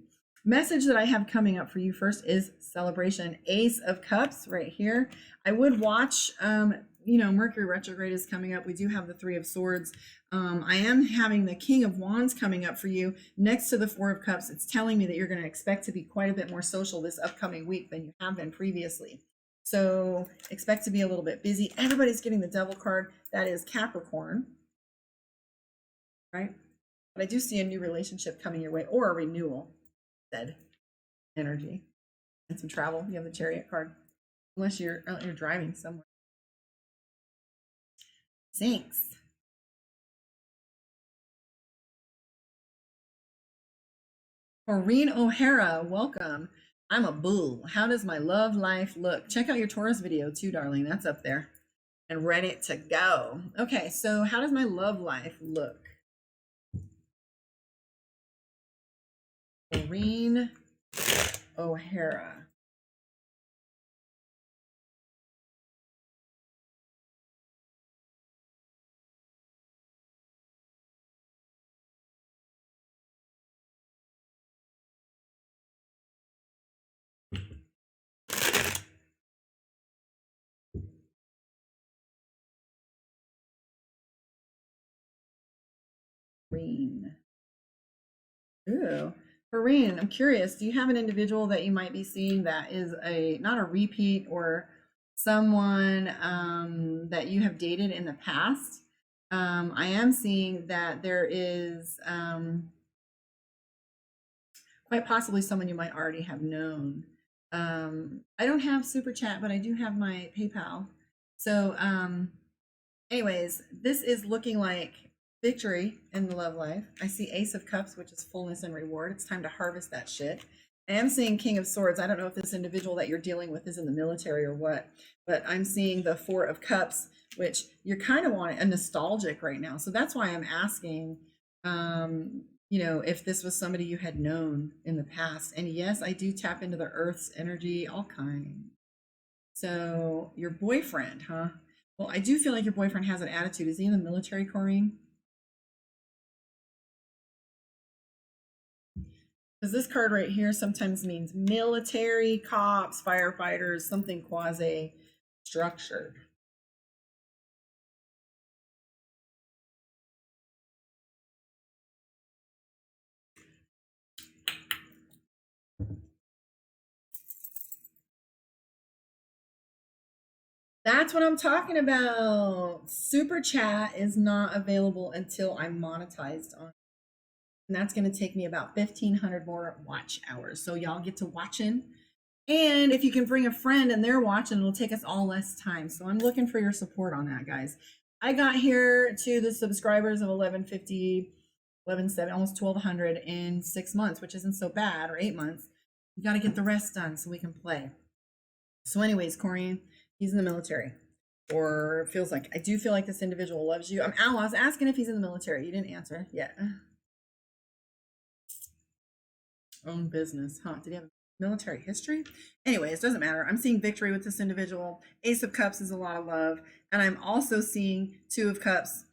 message that I have coming up for you first is celebration. Ace of Cups right here. I would watch, Mercury retrograde is coming up. We do have the Three of Swords. I am having the King of Wands coming up for you next to the Four of Cups. It's telling me that you're going to expect to be quite a bit more social this upcoming week than you have been previously. So expect to be a little bit busy. Everybody's getting the Devil card. That is Capricorn, right? But I do see a new relationship coming your way or a renewal, said energy, and some travel. You have the Chariot card, unless you're driving somewhere. Thanks. Maureen O'Hara, welcome. I'm a bull. How does my love life look? Check out your Taurus video too, darling. That's up there and ready to go. Okay, so how does my love life look? Maureen O'Hara. Maureen. Ooh. Maureen, I'm curious, do you have an individual that you might be seeing that is not a repeat or someone that you have dated in the past? I am seeing that there is quite possibly someone you might already have known. I don't have Super Chat, but I do have my PayPal. So anyways, this is looking like victory in the love life. I see Ace of Cups, which is fullness and reward. It's time to harvest that shit. I am seeing King of Swords. I don't know if this individual that you're dealing with is in the military or what, but I'm seeing the Four of Cups, which you're kind of wanting a nostalgic right now. So that's why I'm asking, you know, if this was somebody you had known in the past. And yes, I do tap into the earth's energy, all kinds. So your boyfriend, huh? Well, I do feel like your boyfriend has an attitude. Is he in the military, Corrine? Because this card right here sometimes means military, cops, firefighters, something quasi structured. That's what I'm talking about. Super Chat is not available until I'm monetized on. And that's going to take me about 1,500 more watch hours. So y'all get to watching. And if you can bring a friend and they're watching, it'll take us all less time. So I'm looking for your support on that, guys. I got here to the subscribers of 1150, 1170, almost 1,200 in 6 months, which isn't so bad, or 8 months. We got to get the rest done so we can play. So anyways, Corrine, he's in the military, or feels like. I do feel like this individual loves you. I was asking if he's in the military. You didn't answer yet. Own business, huh? Did he have a military history? Anyways, doesn't matter. I'm seeing victory with this individual. Ace of Cups is a lot of love. And I'm also seeing Two of Cups,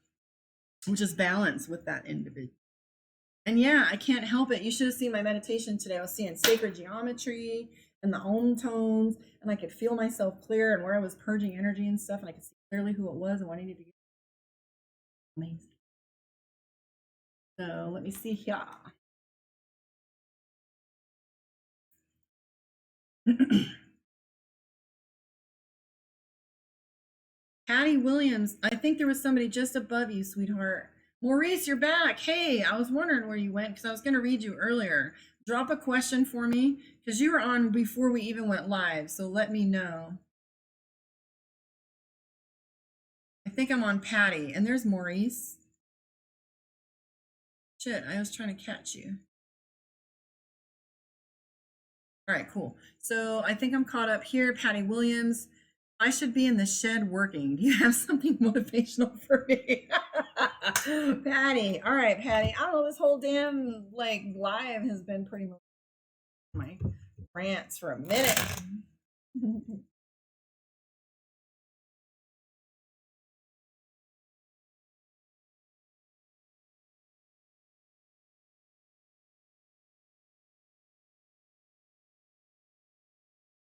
which is balance with that individual. And yeah, I can't help it. You should have seen my meditation today. I was seeing sacred geometry and the Om tones, and I could feel myself clear and where I was purging energy and stuff, and I could see clearly who it was and what I needed to get. Amazing. So let me see here. Patty Williams, I think there was somebody just above you, sweetheart. Maurice, you're back. Hey, I was wondering where you went because I was going to read you earlier. Drop a question for me because you were on before we even went live, so let me know. I think I'm on Patty, and there's Maurice. Shit, I was trying to catch you. All right, cool. So I think I'm caught up here. Patty Williams, I should be in the shed working. Do you have something motivational for me? Patty. All right, Patty. I don't know, this whole damn like live has been pretty much my rants for a minute.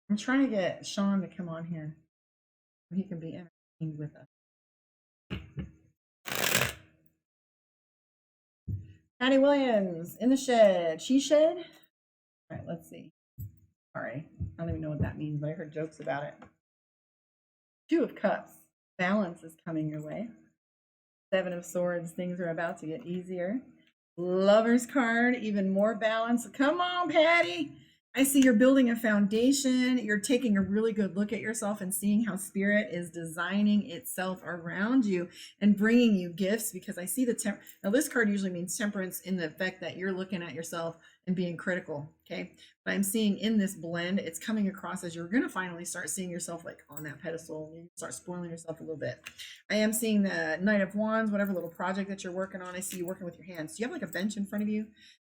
I'm trying to get Sean to come on here. He can be entertained with us. Patty Williams in the shed. She shed? All right, let's see. Sorry, I don't even know what that means, but I heard jokes about it. Two of Cups. Balance is coming your way. Seven of Swords. Things are about to get easier. Lover's card. Even more balance. Come on, Patty. I see you're building a foundation. You're taking a really good look at yourself and seeing how spirit is designing itself around you and bringing you gifts, because I see now this card usually means temperance in the effect that you're looking at yourself and being critical. Okay. But I'm seeing in this blend, it's coming across as you're going to finally start seeing yourself like on that pedestal. You start spoiling yourself a little bit. I am seeing the Knight of Wands, whatever little project that you're working on. I see you working with your hands. Do you have like a bench in front of you?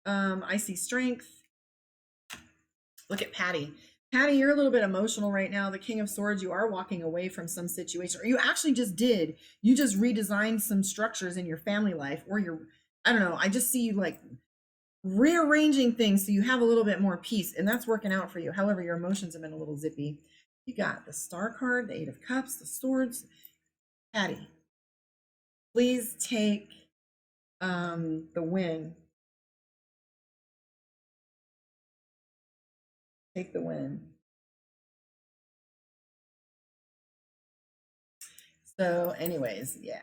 I see strength. Look at Patty. Patty, you're a little bit emotional right now. The King of Swords, you are walking away from some situation, or you actually just did. You just redesigned some structures in your family life, or I don't know. I just see you like rearranging things so you have a little bit more peace, and that's working out for you. However, your emotions have been a little zippy. You got the Star card, the Eight of Cups, the Swords. Patty, please take the win. Take the win. So anyways, yeah.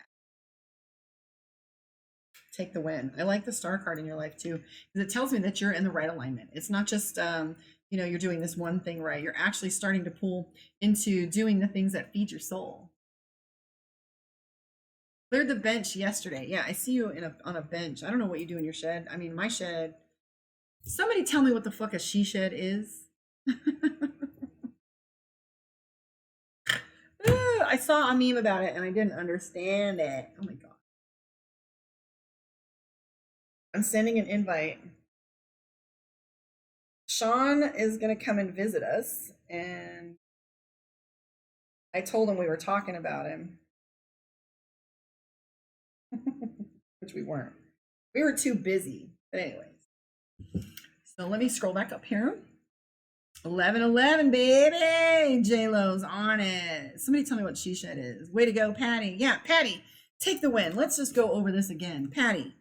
Take the win. I like the Star card in your life too, because it tells me that you're in the right alignment. It's not just you're doing this one thing right. You're actually starting to pull into doing the things that feed your soul. Cleared the bench yesterday. Yeah, I see you on a bench. I don't know what you do in your shed. I mean, my shed. Somebody tell me what the fuck a she shed is. I saw a meme about it and I didn't understand it. Oh my god. I'm sending an invite. Sean is going to come and visit us, and I told him we were talking about him, which we weren't. We were too busy. But anyways, so let me scroll back up here. 11-11, baby. J-Lo's on it. Somebody tell me what she shed is. Way to go, Patty. Yeah, Patty, take the win. Let's just go over this again. Patty,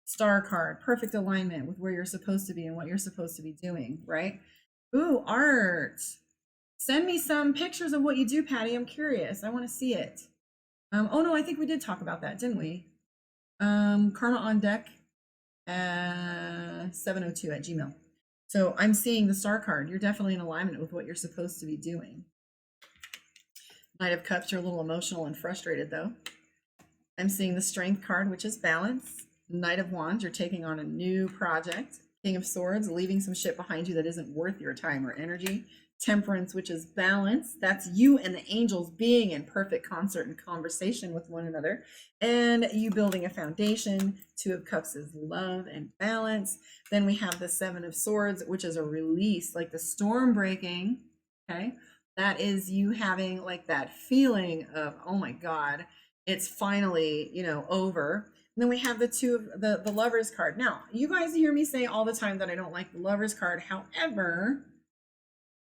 Star card, perfect alignment with where you're supposed to be and what you're supposed to be doing, right? Ooh, art. Send me some pictures of what you do, Patty. I'm curious. I want to see it. Oh no, I think we did talk about that, didn't we? Karma on deck, 702 at Gmail. So I'm seeing the Star card. You're definitely in alignment with what you're supposed to be doing. Knight of Cups, you're a little emotional and frustrated though. I'm seeing the Strength card, which is balance. Knight of Wands, you're taking on a new project. King of Swords, leaving some shit behind you that isn't worth your time or energy. Temperance, which is balance. That's you and the angels being in perfect concert and conversation with one another. And you building a foundation. Two of Cups is love and balance. Then we have the Seven of Swords, which is a release, like the storm breaking. Okay. That is you having like that feeling of, oh my God, it's finally, over. And then we have the Lovers card. Now, you guys hear me say all the time that I don't like the Lovers card. However,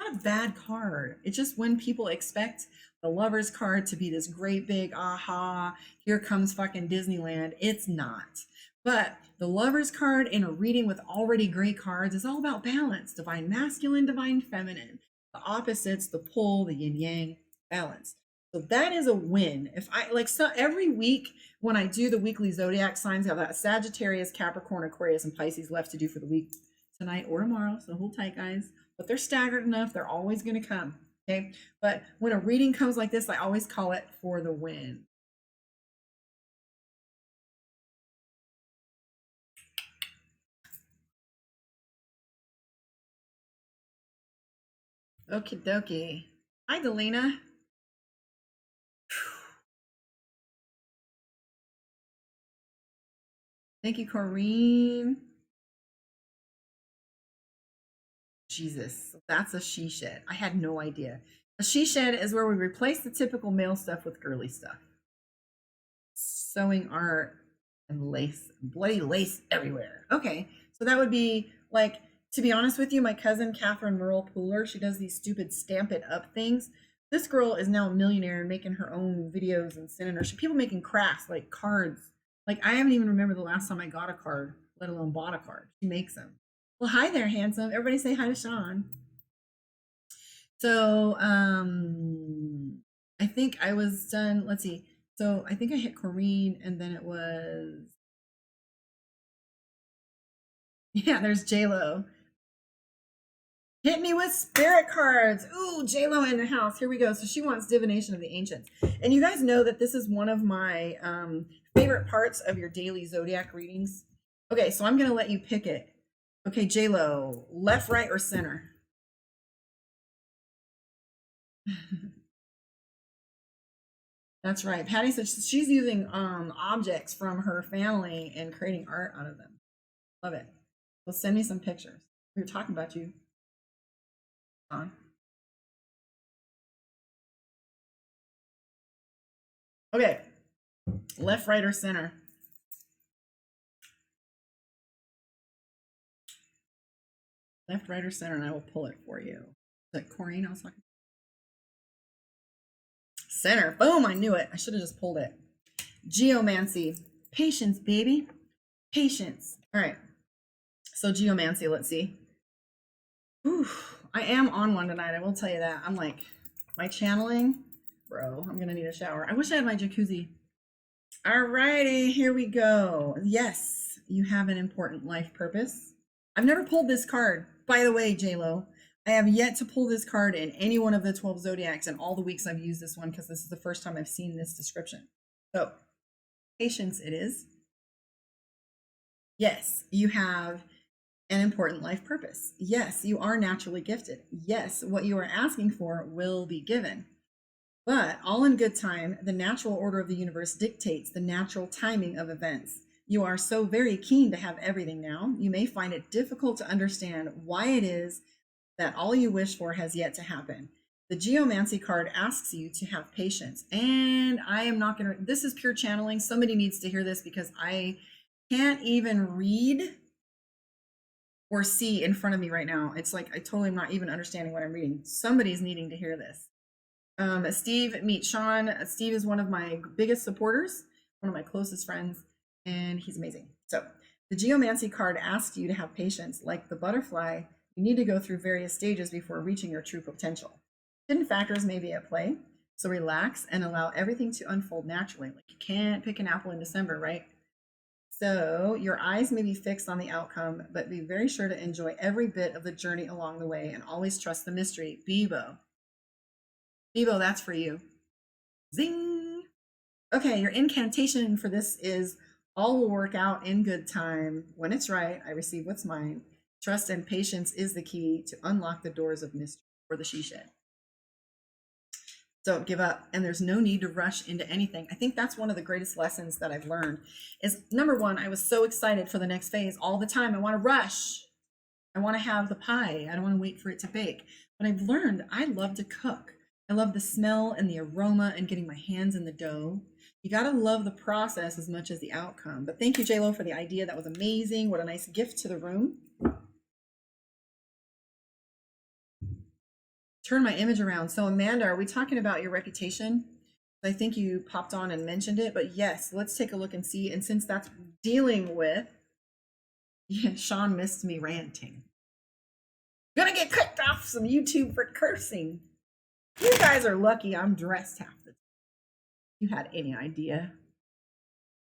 not a bad card. It's just when people expect the Lovers card to be this great big aha, here comes fucking Disneyland. It's not. But the Lovers card in a reading with already great cards is all about balance. Divine masculine, divine feminine. The opposites, the pull, the yin yang, balance. So that is a win. If I like, so every week when I do the weekly zodiac signs, I have that Sagittarius, Capricorn, Aquarius, and Pisces left to do for the week tonight or tomorrow. So hold tight, guys. But they're staggered enough. They're always going to come. Okay. But when a reading comes like this, I always call it for the win. Okie dokie. Hi, Delina. Thank you, Corrine. Jesus, that's a she shed. I had no idea. A she shed is where we replace the typical male stuff with girly stuff. Sewing art and lace, bloody lace everywhere. Okay, so that would be like, to be honest with you, my cousin Catherine Merle Pooler, she does these stupid Stamp It Up things. This girl is now a millionaire and making her own videos and sending her people making crafts like cards. Like I haven't even remembered the last time I got a card, let alone bought a card. She makes them. Well, hi there, handsome. Everybody say hi to Sean. So I think I was done. Let's see. So I think I hit Corrine and then it was, yeah, there's J-Lo. Hit me with spirit cards. Ooh, J-Lo in the house. Here we go. So she wants divination of the ancients. And you guys know that this is one of my favorite parts of your daily zodiac readings. Okay, so I'm going to let you pick it. Okay, J-Lo, left, right, or center? That's right. Patty said she's using objects from her family and creating art out of them. Love it. Well, send me some pictures. We were talking about you. Okay, left, right, or center? Left, right, or center, and I will pull it for you. Is that Corrine I was talking? Center. Boom, I knew it. I should have just pulled it. Geomancy. Patience, baby. Patience. All right. So geomancy, let's see. Whew, I am on one tonight. I will tell you that. I'm like, my channeling, bro, I'm going to need a shower. I wish I had my jacuzzi. All righty, here we go. Yes, you have an important life purpose. I've never pulled this card. By the way, J-Lo, I have yet to pull this card in any one of the 12 zodiacs in all the weeks I've used this one because this is the first time I've seen this description. So, patience it is. Yes, you have an important life purpose. Yes, you are naturally gifted. Yes, what you are asking for will be given. But all in good time, the natural order of the universe dictates the natural timing of events. You are so very keen to have everything now, you may find it difficult to understand why it is that all you wish for has yet to happen. The geomancy card asks you to have patience. And I am not going to, this is pure channeling. Somebody needs to hear this because I can't even read or see in front of me right now. It's like I totally am not even understanding what I'm reading. Somebody's needing to hear this. Steve, meet Sean. Steve is one of my biggest supporters, one of my closest friends, and he's amazing. So the geomancy card asks you to have patience. Like the butterfly, you need to go through various stages before reaching your true potential. Hidden factors may be at play, so relax and allow everything to unfold naturally. Like you can't pick an apple in December, right? So your eyes may be fixed on the outcome, but be very sure to enjoy every bit of the journey along the way and always trust the mystery. Bebo. Bebo, that's for you. Zing! Okay, your incantation for this is all will work out in good time. When it's right, I receive what's mine. Trust and patience is the key to unlock the doors of mystery for the she shed. Don't give up, and there's no need to rush into anything. I think that's one of the greatest lessons that I've learned is number one, I was so excited for the next phase all the time. I want to rush. I want to have the pie. I don't want to wait for it to bake. But I've learned I love to cook. I love the smell and the aroma and getting my hands in the dough. You got to love the process as much as the outcome. But thank you, J-Lo, for the idea. That was amazing. What a nice gift to the room. Turn my image around. So Amanda, are we talking about your reputation? I think you popped on and mentioned it, but yes, let's take a look and see. And since that's dealing with, yeah, Sean missed me ranting. Gonna get kicked off some YouTube for cursing. You guys are lucky I'm dressed half the time. You had any idea?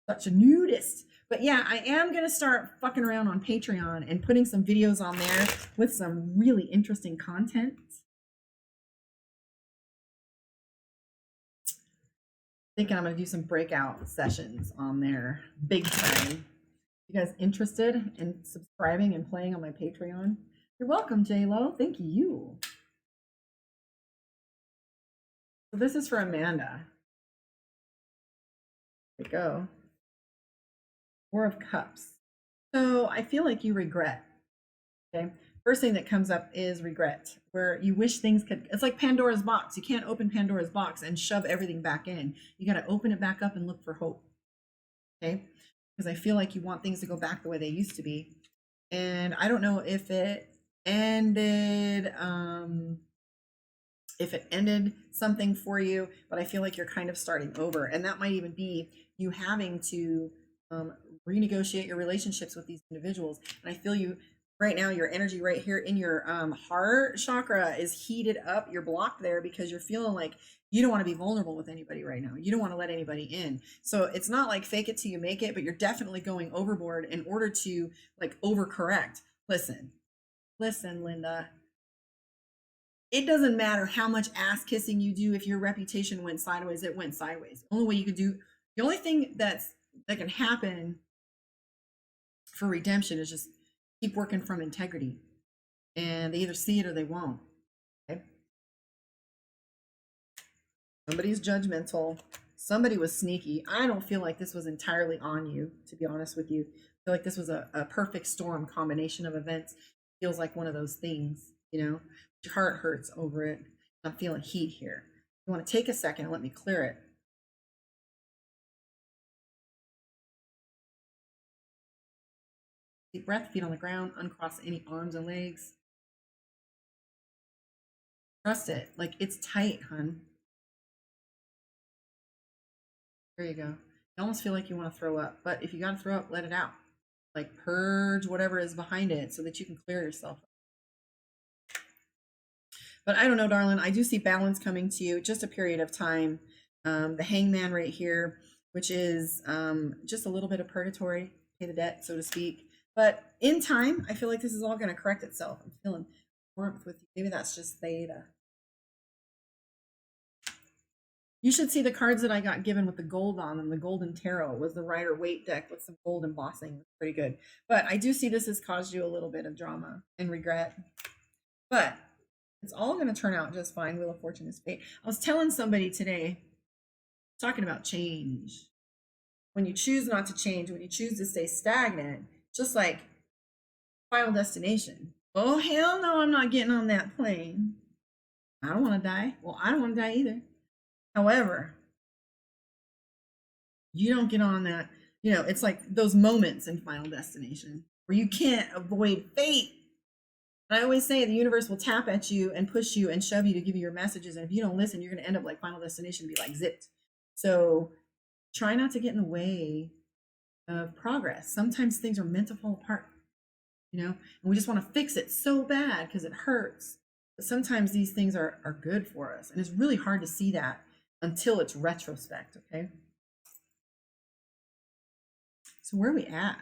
Such a nudist. But yeah, I am gonna start fucking around on Patreon and putting some videos on there with some really interesting content. Thinking I'm gonna do some breakout sessions on there, big time. You guys interested in subscribing and playing on my Patreon? You're welcome, J-Lo. Thank you. So this is for Amanda. There we go. Four of Cups. So I feel like you regret. Okay. First thing that comes up is regret, where you wish things could, it's like Pandora's box. You can't open Pandora's box and shove everything back in. You got to open it back up and look for hope. Okay. Because I feel like you want things to go back the way they used to be. And I don't know if it ended, something for you, but I feel like you're kind of starting over. And that might even be you having to renegotiate your relationships with these individuals. And I feel you right now, your energy right here in your heart chakra is heated up. You're blocked there because you're feeling like you don't want to be vulnerable with anybody right now. You don't want to let anybody in. So it's not like fake it till you make it, but you're definitely going overboard in order to like overcorrect. Listen, Linda, It doesn't matter how much ass kissing you do. If your reputation went sideways, it went sideways. The only way you could do, the only thing that can happen for redemption is just keep working from integrity, and they either see it or they won't. Okay? Somebody's judgmental. Somebody was sneaky. I don't feel like this was entirely on you, to be honest with you. I feel like this was a perfect storm combination of events. Feels like one of those things, you know, your heart hurts over it. I'm feeling heat here. You want to take a second and let me clear it. Deep breath, feet on the ground, uncross any arms and legs. Trust it. Like, it's tight, hun. There you go. You almost feel like you want to throw up, but if you got to throw up, let it out. Like, purge whatever is behind it so that you can clear yourself. But I don't know, darling. I do see balance coming to you. Just a period of time. The hangman right here, which is just a little bit of purgatory, pay the debt, so to speak. But in time, I feel like this is all going to correct itself. I'm feeling warmth with you. Maybe that's just theta. You should see the cards that I got given with the gold on them. The Golden Tarot was the Rider Waite deck with some gold embossing. It's pretty good. But I do see this has caused you a little bit of drama and regret. But it's all going to turn out just fine. Wheel of Fortune is fate. I was telling somebody today, talking about change. When you choose not to change, when you choose to stay stagnant, just like Final Destination. Oh, hell no, I'm not getting on that plane. I don't want to die. Well, I don't want to die either. However, you don't get on that. You know, it's like those moments in Final Destination where you can't avoid fate. And I always say the universe will tap at you and push you and shove you to give you your messages. And if you don't listen, you're going to end up like Final Destination and be like zipped. So try not to get in the way of progress. Sometimes things are meant to fall apart, you know, and we just want to fix it so bad because it hurts. But sometimes these things are good for us. And it's really hard to see that until it's retrospect, okay? So where are we at?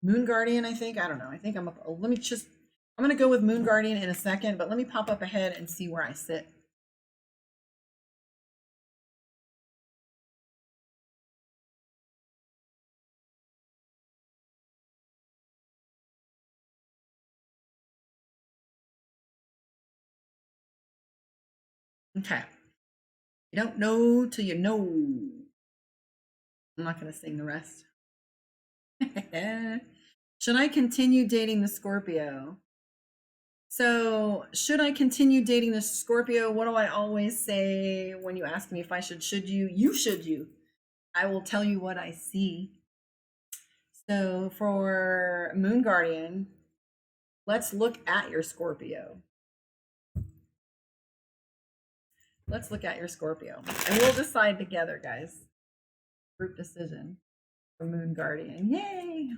Moon Guardian, I think. I don't know. I think I'm up. I'm going to go with Moon Guardian in a second, but let me pop up ahead and see where I sit. Okay. You don't know till you know. I'm not going to sing the rest. Should I continue dating the Scorpio? So, should I continue dating the Scorpio? What do I always say when you ask me if I should you? You should you. I will tell you what I see. So, for Moon Guardian, let's look at your Scorpio. Let's look at your Scorpio. And we'll decide together, guys. Group decision for Moon Guardian. Yay!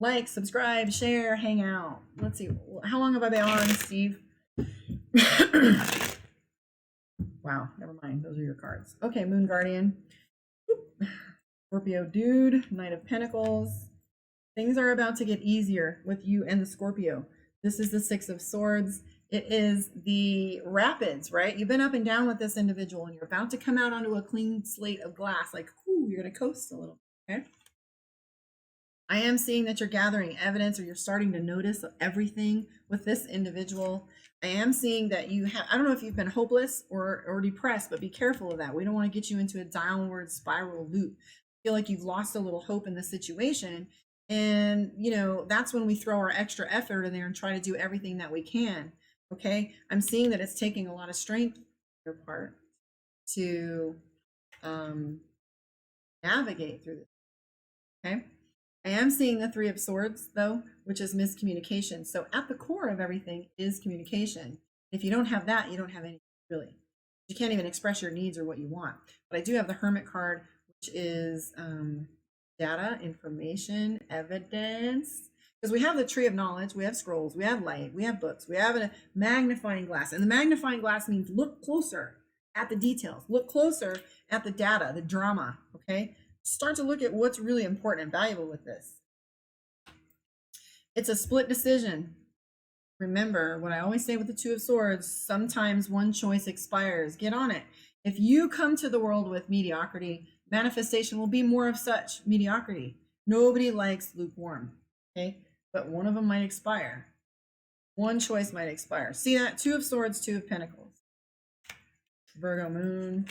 Like, subscribe, share, hang out. Let's see. How long have I been on, Steve? Wow, never mind. Those are your cards. Okay, Moon Guardian. Scorpio dude, Knight of Pentacles. Things are about to get easier with you and the Scorpio. This is the Six of Swords. It is the rapids, right? You've been up and down with this individual and you're about to come out onto a clean slate of glass. Like, ooh, you're going to coast a little, okay? I am seeing that you're gathering evidence or you're starting to notice everything with this individual. I am seeing that you have, I don't know if you've been hopeless or depressed, but be careful of that. We don't want to get you into a downward spiral loop. I feel like you've lost a little hope in the situation. And, you know, that's when we throw our extra effort in there and try to do everything that we can. Okay. I'm seeing that it's taking a lot of strength on your part to navigate through this. Okay. I am seeing the Three of Swords, though, which is miscommunication. So at the core of everything is communication. If you don't have that, you don't have anything, really. You can't even express your needs or what you want. But I do have the Hermit card, which is data, information, evidence. Because we have the Tree of Knowledge, we have scrolls, we have light, we have books, we have a magnifying glass. And the magnifying glass means look closer at the details. Look closer at the data, the drama, okay? Start to look at what's really important and valuable with this. It's a split decision. Remember what I always say with the Two of Swords, sometimes one choice expires. Get on it. If you come to the world with mediocrity, manifestation will be more of such mediocrity. Nobody likes lukewarm, okay? But one of them might expire. One choice might expire. See that? Two of Swords, Two of Pentacles. Virgo moon.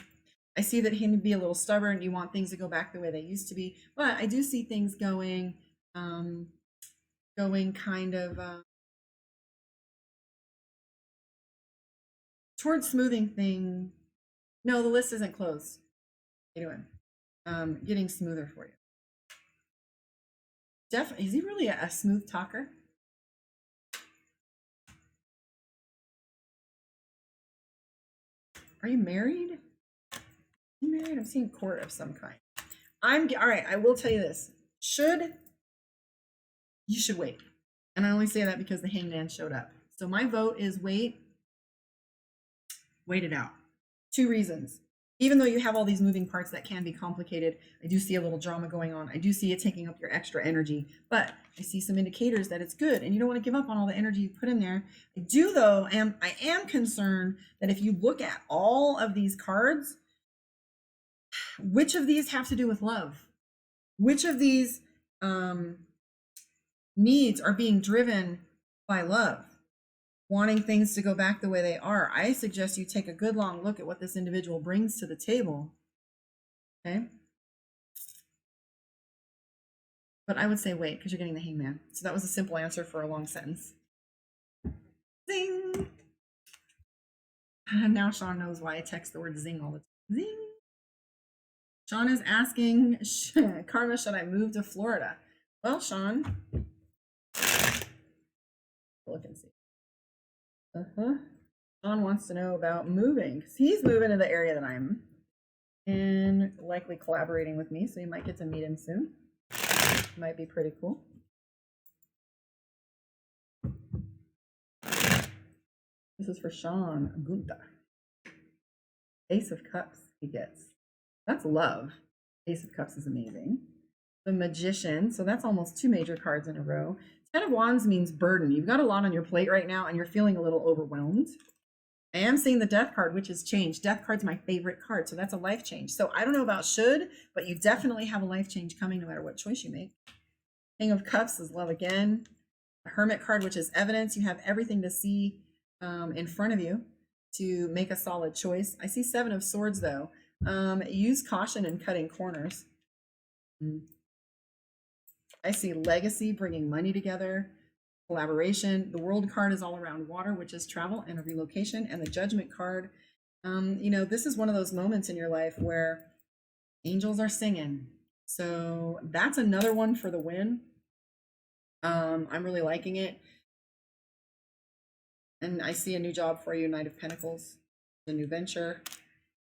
I see that he can be a little stubborn. You want things to go back the way they used to be. But I do see things going kind of towards smoothing thing. No, the list isn't closed. Anyway, getting smoother for you. Definitely. Is he really a smooth talker? Are you married? Are you married? I'm seeing court of some kind. All right. I will tell you this. You should wait. And I only say that because the Hangman showed up. So my vote is wait it out. 2 reasons. Even though you have all these moving parts that can be complicated, I do see a little drama going on. I do see it taking up your extra energy, but I see some indicators that it's good and you don't want to give up on all the energy you put in there. I do though, and I am concerned that if you look at all of these cards, which of these have to do with love? Which of these needs are being driven by love? Wanting things to go back the way they are. I suggest you take a good long look at what this individual brings to the table. Okay. But I would say wait, because you're getting the Hangman. So that was a simple answer for a long sentence. Zing. Now Sean knows why I text the word zing all the time. Zing. Sean is asking, Karma, should I move to Florida? Well, Sean, look and see. Sean wants to know about moving because he's moving to the area that I'm and likely collaborating with me, so you might get to meet him soon. Might be pretty cool. This is for Sean Gunta. Ace of Cups he gets. That's love. Ace of Cups is amazing. The Magician, so that's almost 2 major cards in a row. 10 of Wands means burden. You've got a lot on your plate right now and you're feeling a little overwhelmed. I am seeing the Death card, which is change. Death card's my favorite card, so that's a life change. So I don't know about should, but you definitely have a life change coming no matter what choice you make. King of Cups is love again. A Hermit card, which is evidence. You have everything to see in front of you to make a solid choice. I see 7 of Swords though. Use caution in cutting corners. I see legacy, bringing money together, collaboration. The World card is all around water, which is travel and a relocation. And the Judgment card, you know, this is one of those moments in your life where angels are singing. So that's another one for the win. I'm really liking it. And I see a new job for you, Knight of Pentacles, a new venture.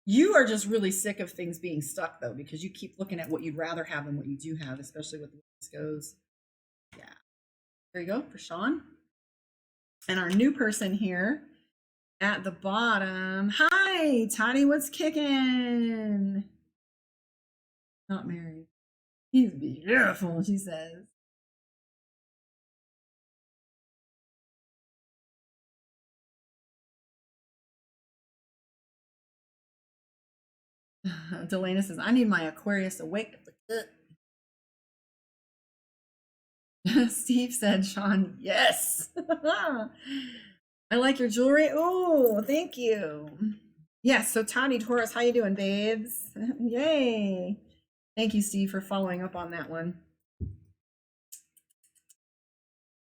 You are just really sick of things being stuck though, because you keep looking at what you'd rather have than what you do have, especially with the way this goes. Yeah. There you go for Sean. And our new person here at the bottom. Hi, Toddy, what's kicking? Not married. He's beautiful, she says. Delana says, I need my Aquarius to wake up. Steve said, Sean, yes. I like your jewelry. Oh, thank you. Yes, so Toddy Taurus, how you doing, babes? Yay. Thank you, Steve, for following up on that one.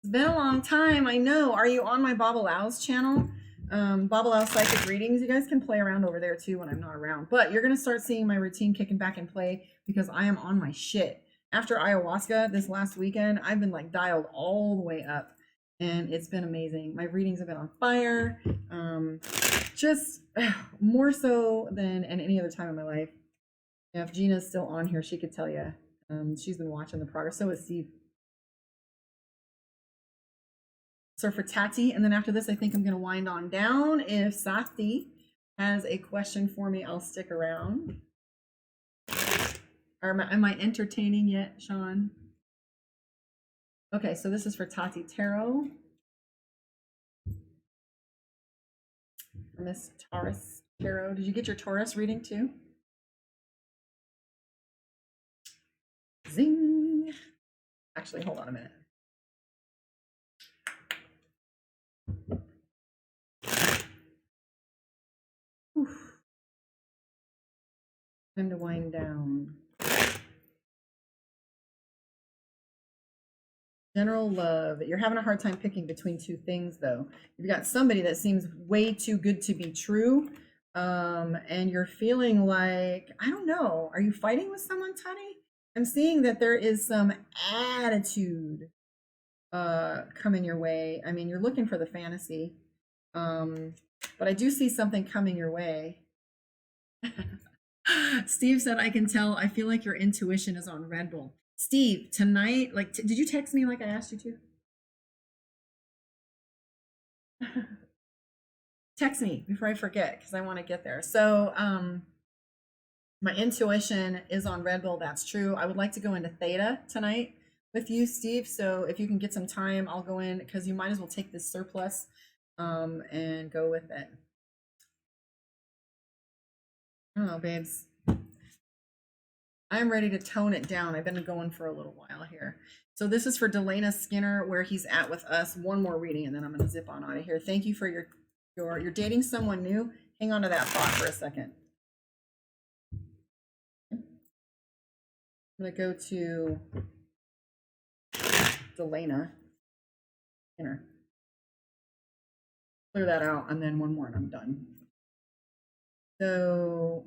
It's been a long time, I know. Are you on my Babalau's channel? Babalau Psychic Readings. You guys can play around over there too when I'm not around. But you're going to start seeing my routine kicking back in play because I am on my shit. After ayahuasca this last weekend, I've been like dialed all the way up. And it's been amazing. My readings have been on fire. Just more so than at any other time in my life. Yeah, if Gina's still on here, she could tell you. She's been watching the progress. So is Steve. So for Tati, and then after this, I think I'm going to wind on down. If Sati has a question for me, I'll stick around. Am I entertaining yet, Sean? Okay, so this is for Tati Tarot. Miss Taurus Tarot. Did you get your Taurus reading too? Zing. Actually, hold on a minute. Oof. Time to wind down. General love. You're having a hard time picking between two things, though. You've got somebody that seems way too good to be true, and you're feeling like, I don't know, are you fighting with someone, Tani? I'm seeing that there is some attitude coming your way. I mean, you're looking for the fantasy, but I do see something coming your way. Steve said, I can tell. I feel like your intuition is on Red Bull. Steve, tonight, like, did you text me like I asked you to? Text me before I forget, because I want to get there. So, my intuition is on Red Bull. That's true. I would like to go into Theta tonight with you, Steve. So if you can get some time, I'll go in, because you might as well take this surplus and go with it. I don't know, babes. I'm ready to tone it down. I've been going for a little while here. So this is for Delana Skinner, where he's at with us. One more reading, and then I'm going to zip on out of here. Thank you for you're dating someone new. Hang on to that thought for a second. I'm going to go to Delana Skinner. Clear that out, and then one more, and I'm done. So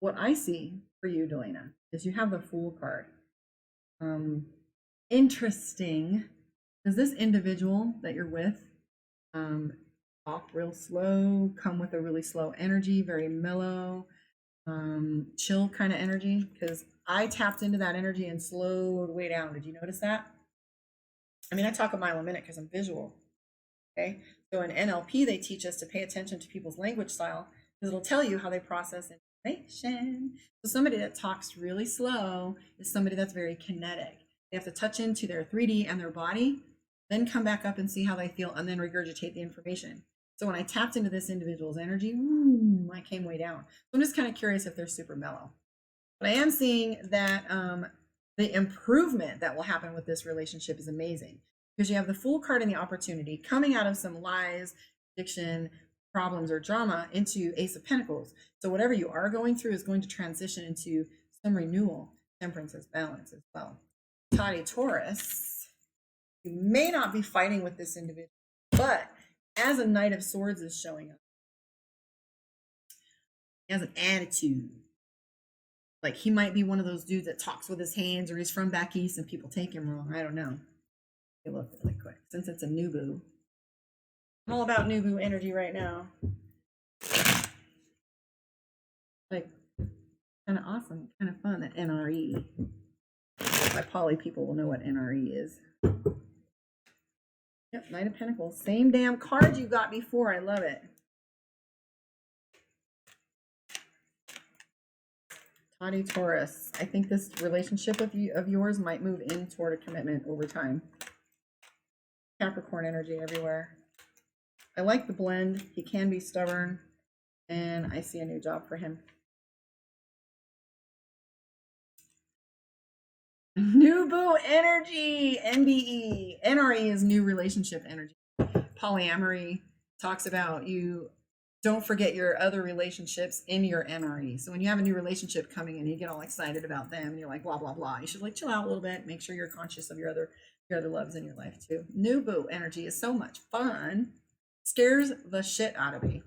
what I see for you, Delana, is you have the Fool card. Interesting, because this individual that you're with talk real slow, come with a really slow energy, very mellow, chill kind of energy, because I tapped into that energy and slowed way down. Did you notice that? I mean, I talk a mile a minute because I'm visual. Okay, so in NLP, they teach us to pay attention to people's language style, because it'll tell you how they process information. So somebody that talks really slow is somebody that's very kinetic. They have to touch into their 3D and their body, then come back up and see how they feel, and then regurgitate the information. So when I tapped into this individual's energy, I came way down. So I'm just kind of curious if they're super mellow. But I am seeing that the improvement that will happen with this relationship is amazing, because you have the Fool card and the opportunity coming out of some lies, addiction, problems, or drama into Ace of Pentacles. So whatever you are going through is going to transition into some renewal, temperance, as balance as well. Tani Taurus, you may not be fighting with this individual, but as a Knight of Swords is showing up, he has an attitude. Like, he might be one of those dudes that talks with his hands, or he's from back east and people take him wrong. I don't know. Let me look really quick, since it's a Nubu. I'm all about Nubu energy right now. Like, kind of awesome, kind of fun, that NRE. My poly people will know what NRE is. Yep, Knight of Pentacles. Same damn card you got before. I love it. Tani Taurus. I think this relationship of yours might move in toward a commitment over time. Capricorn energy everywhere. I like the blend. He can be stubborn, and I see a new job for him. New boo energy, NBE. NRE is new relationship energy. Polyamory talks about you don't forget your other relationships in your NRE. So when you have a new relationship coming in, you get all excited about them, and you're like, blah, blah, blah. You should like chill out a little bit, make sure you're conscious of your other loves in your life too. New boo energy is so much fun. Scares the shit out of me.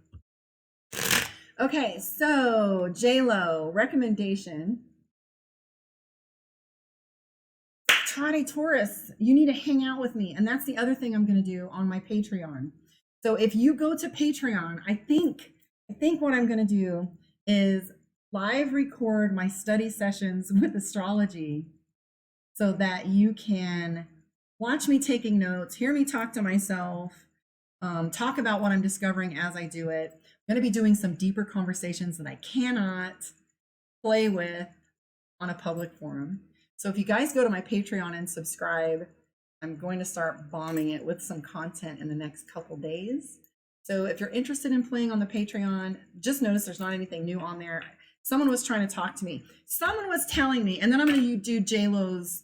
Okay, so J-Lo, recommendation. Tani Taurus, you need to hang out with me. And that's the other thing I'm going to do on my Patreon. So if you go to Patreon, I think what I'm going to do is live record my study sessions with astrology, so that you can watch me taking notes, hear me talk to myself, talk about what I'm discovering as I do it. I'm going to be doing some deeper conversations that I cannot play with on a public forum. So if you guys go to my Patreon and subscribe, I'm going to start bombing it with some content in the next couple days. So if you're interested in playing on the Patreon, just notice there's not anything new on there. Someone was trying to talk to me. Someone was telling me, and then I'm going to do JLo's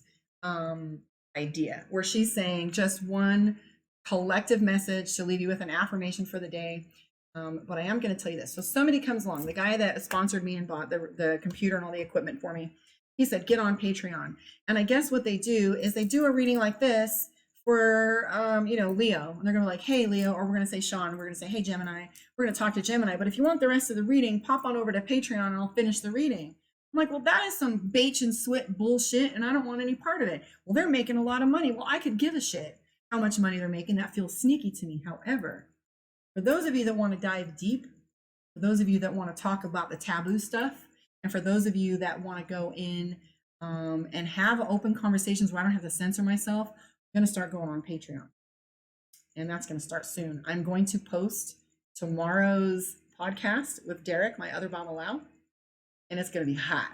idea where she's saying just one collective message to leave you with an affirmation for the day. But I am going to tell you this. So somebody comes along, the guy that sponsored me and bought the computer and all the equipment for me, he said, get on Patreon. And I guess what they do is they do a reading like this for, Leo. And they're going to be like, hey, Leo, or we're going to say Sean. We're going to say, hey, Gemini. We're going to talk to Gemini. But if you want the rest of the reading, pop on over to Patreon and I'll finish the reading. I'm like, well, that is some bait and switch bullshit, and I don't want any part of it. Well, they're making a lot of money. Well, I could give a shit how much money they're making. That feels sneaky to me. However, for those of you that want to dive deep, for those of you that want to talk about the taboo stuff, and for those of you that want to go in and have open conversations where I don't have to censor myself, I'm going to start going on Patreon. And that's going to start soon. I'm going to post tomorrow's podcast with Derek, my other Baba Lao, and it's going to be hot.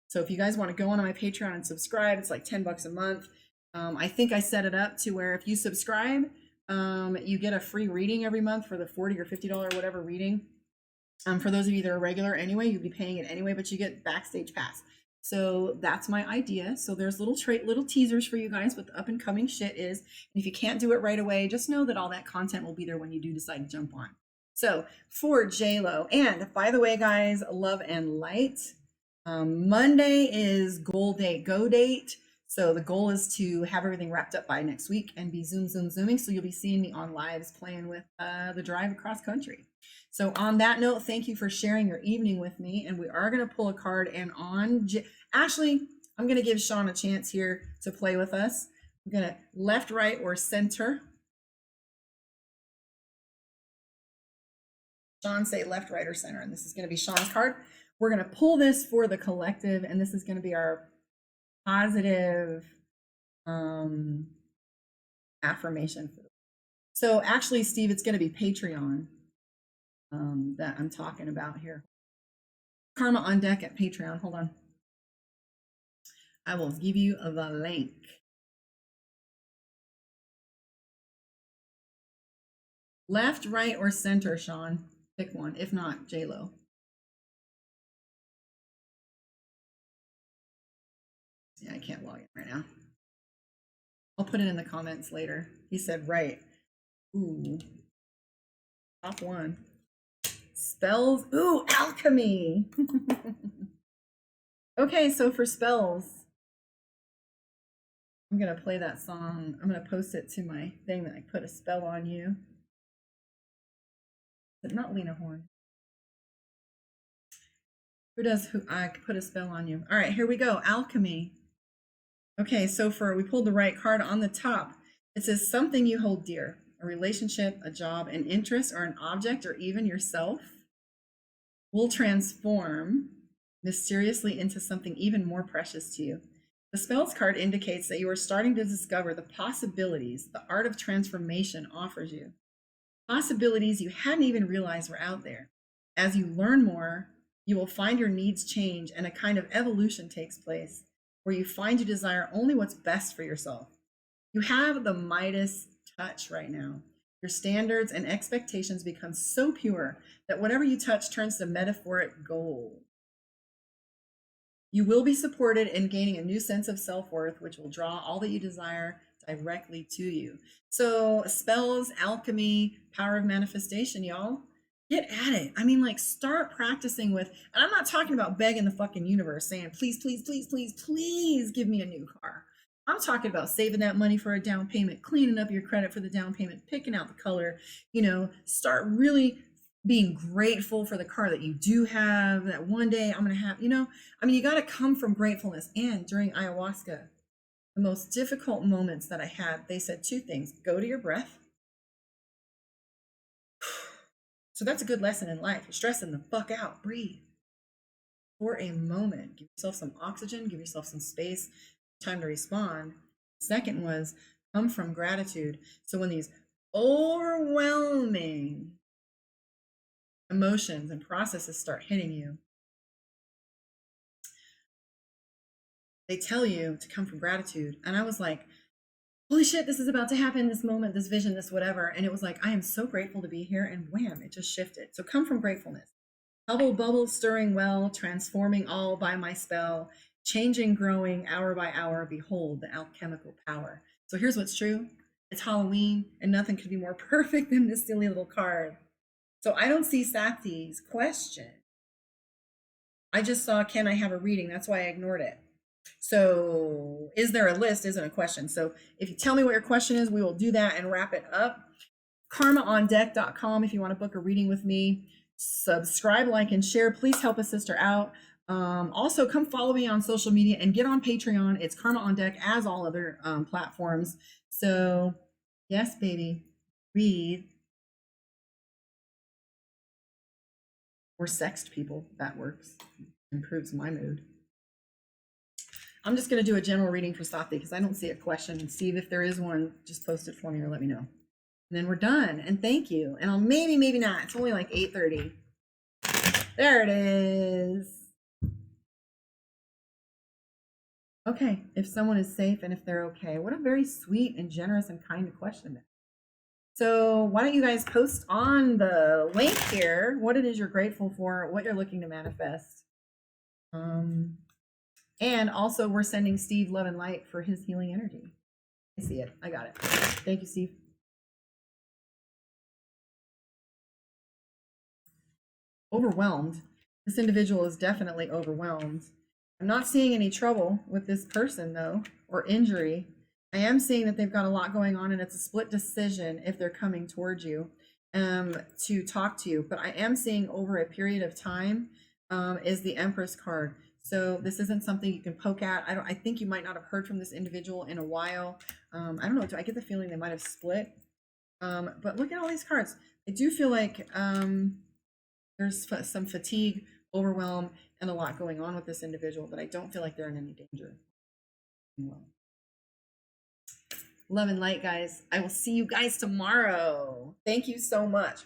So if you guys want to go on my Patreon and subscribe, it's like $10 a month. I think I set it up to where if you subscribe, you get a free reading every month for the $40 or $50 whatever reading. For those of you that are regular anyway, you'd be paying it anyway, but you get backstage pass. So that's my idea. So there's little teasers for you guys what the up and coming shit is. And if you can't do it right away, just know that all that content will be there when you do decide to jump on. So for JLo, and by the way, guys, love and light. Monday is goal date, go date. So the goal is to have everything wrapped up by next week and be zooming. So you'll be seeing me on lives playing with the drive across country. So on that note, thank you for sharing your evening with me. And we are going to pull a card, and on Ashley, I'm going to give Sean a chance here to play with us. I'm going to left, right, or center. Sean, say left, right, or center. And this is going to be Sean's card. We're going to pull this for the collective, and this is going to be our positive affirmation. So actually, Steve, it's going to be Patreon that I'm talking about here. Karma on deck at Patreon. Hold on. I will give you the link. Left, right, or center, Sean? Pick one. If not, JLo. Yeah, I can't log in right now. I'll put it in the comments later. He said right. Ooh. Top one. Spells. Ooh, alchemy. Okay, so for spells, I'm going to play that song. I'm going to post it to my thing that I put a spell on you. But not Lena Horne. Who I put a spell on you. All right, here we go. Alchemy. Okay, so we pulled the right card on the top. It says something you hold dear, a relationship, a job, an interest, or an object, or even yourself will transform mysteriously into something even more precious to you. The spells card indicates that you are starting to discover the possibilities the art of transformation offers you. Possibilities you hadn't even realized were out there. As you learn more, you will find your needs change and a kind of evolution takes place where you find you desire only what's best for yourself. You have the Midas touch right now. Your standards and expectations become so pure that whatever you touch turns to metaphoric gold. You will be supported in gaining a new sense of self-worth, which will draw all that you desire directly to you. So spells, alchemy, power of manifestation, y'all. Get at it. I mean, like, start practicing with, and I'm not talking about begging the fucking universe saying, please, please, please, please, please give me a new car. I'm talking about saving that money for a down payment, cleaning up your credit for the down payment, picking out the color, start really being grateful for the car that you do have, that one day I'm going to have, you got to come from gratefulness. And during ayahuasca, the most difficult moments that I had, they said two things: go to your breath. So that's a good lesson in life. You're stressing the fuck out. Breathe for a moment. Give yourself some oxygen. Give yourself some space, time to respond. Second was come from gratitude. So when these overwhelming emotions and processes start hitting you, they tell you to come from gratitude. And I was like, holy shit, this is about to happen, this moment, this vision, this whatever. And it was like, I am so grateful to be here. And wham, it just shifted. So come from gratefulness. Bubble, bubble, stirring well, transforming all by my spell, changing, growing hour by hour. Behold the alchemical power. So here's what's true. It's Halloween, and nothing could be more perfect than this silly little card. So I don't see Sakti's question. I just saw, can I have a reading? That's why I ignored it. So is there a list? Isn't a question. So if you tell me what your question is, we will do that and wrap it up. karmaondeck.com if you want to book a reading with me. Subscribe, like, and share. Please help a sister out. Also, come follow me on social media and get on Patreon. It's Karma on Deck, as all other platforms. So, yes, baby, read or sext people. That works. Improves my mood. I'm just going to do a general reading for Sakti because I don't see a question. And Steve, if there is one, just post it for me or let me know. And then we're done. And thank you. And I'll maybe not. It's only like 8:30. There it is. Okay, if someone is safe and if they're okay. What a very sweet and generous and kind question. So why don't you guys post on the link here what it is you're grateful for, what you're looking to manifest. And also we're sending Steve love and light for his healing energy. I see it. I got it. Thank you, Steve. Overwhelmed. This individual is definitely overwhelmed. I'm not seeing any trouble with this person though, or injury. I am seeing that they've got a lot going on and it's a split decision if they're coming towards you to talk to you. But I am seeing over a period of time is the Empress card. So this isn't something you can poke at. I think you might not have heard from this individual in a while. I don't know. Do I get the feeling they might have split? But look at all these cards. I do feel like there's some fatigue, overwhelm, and a lot going on with this individual, but I don't feel like they're in any danger. Love and light, guys. I will see you guys tomorrow. Thank you so much.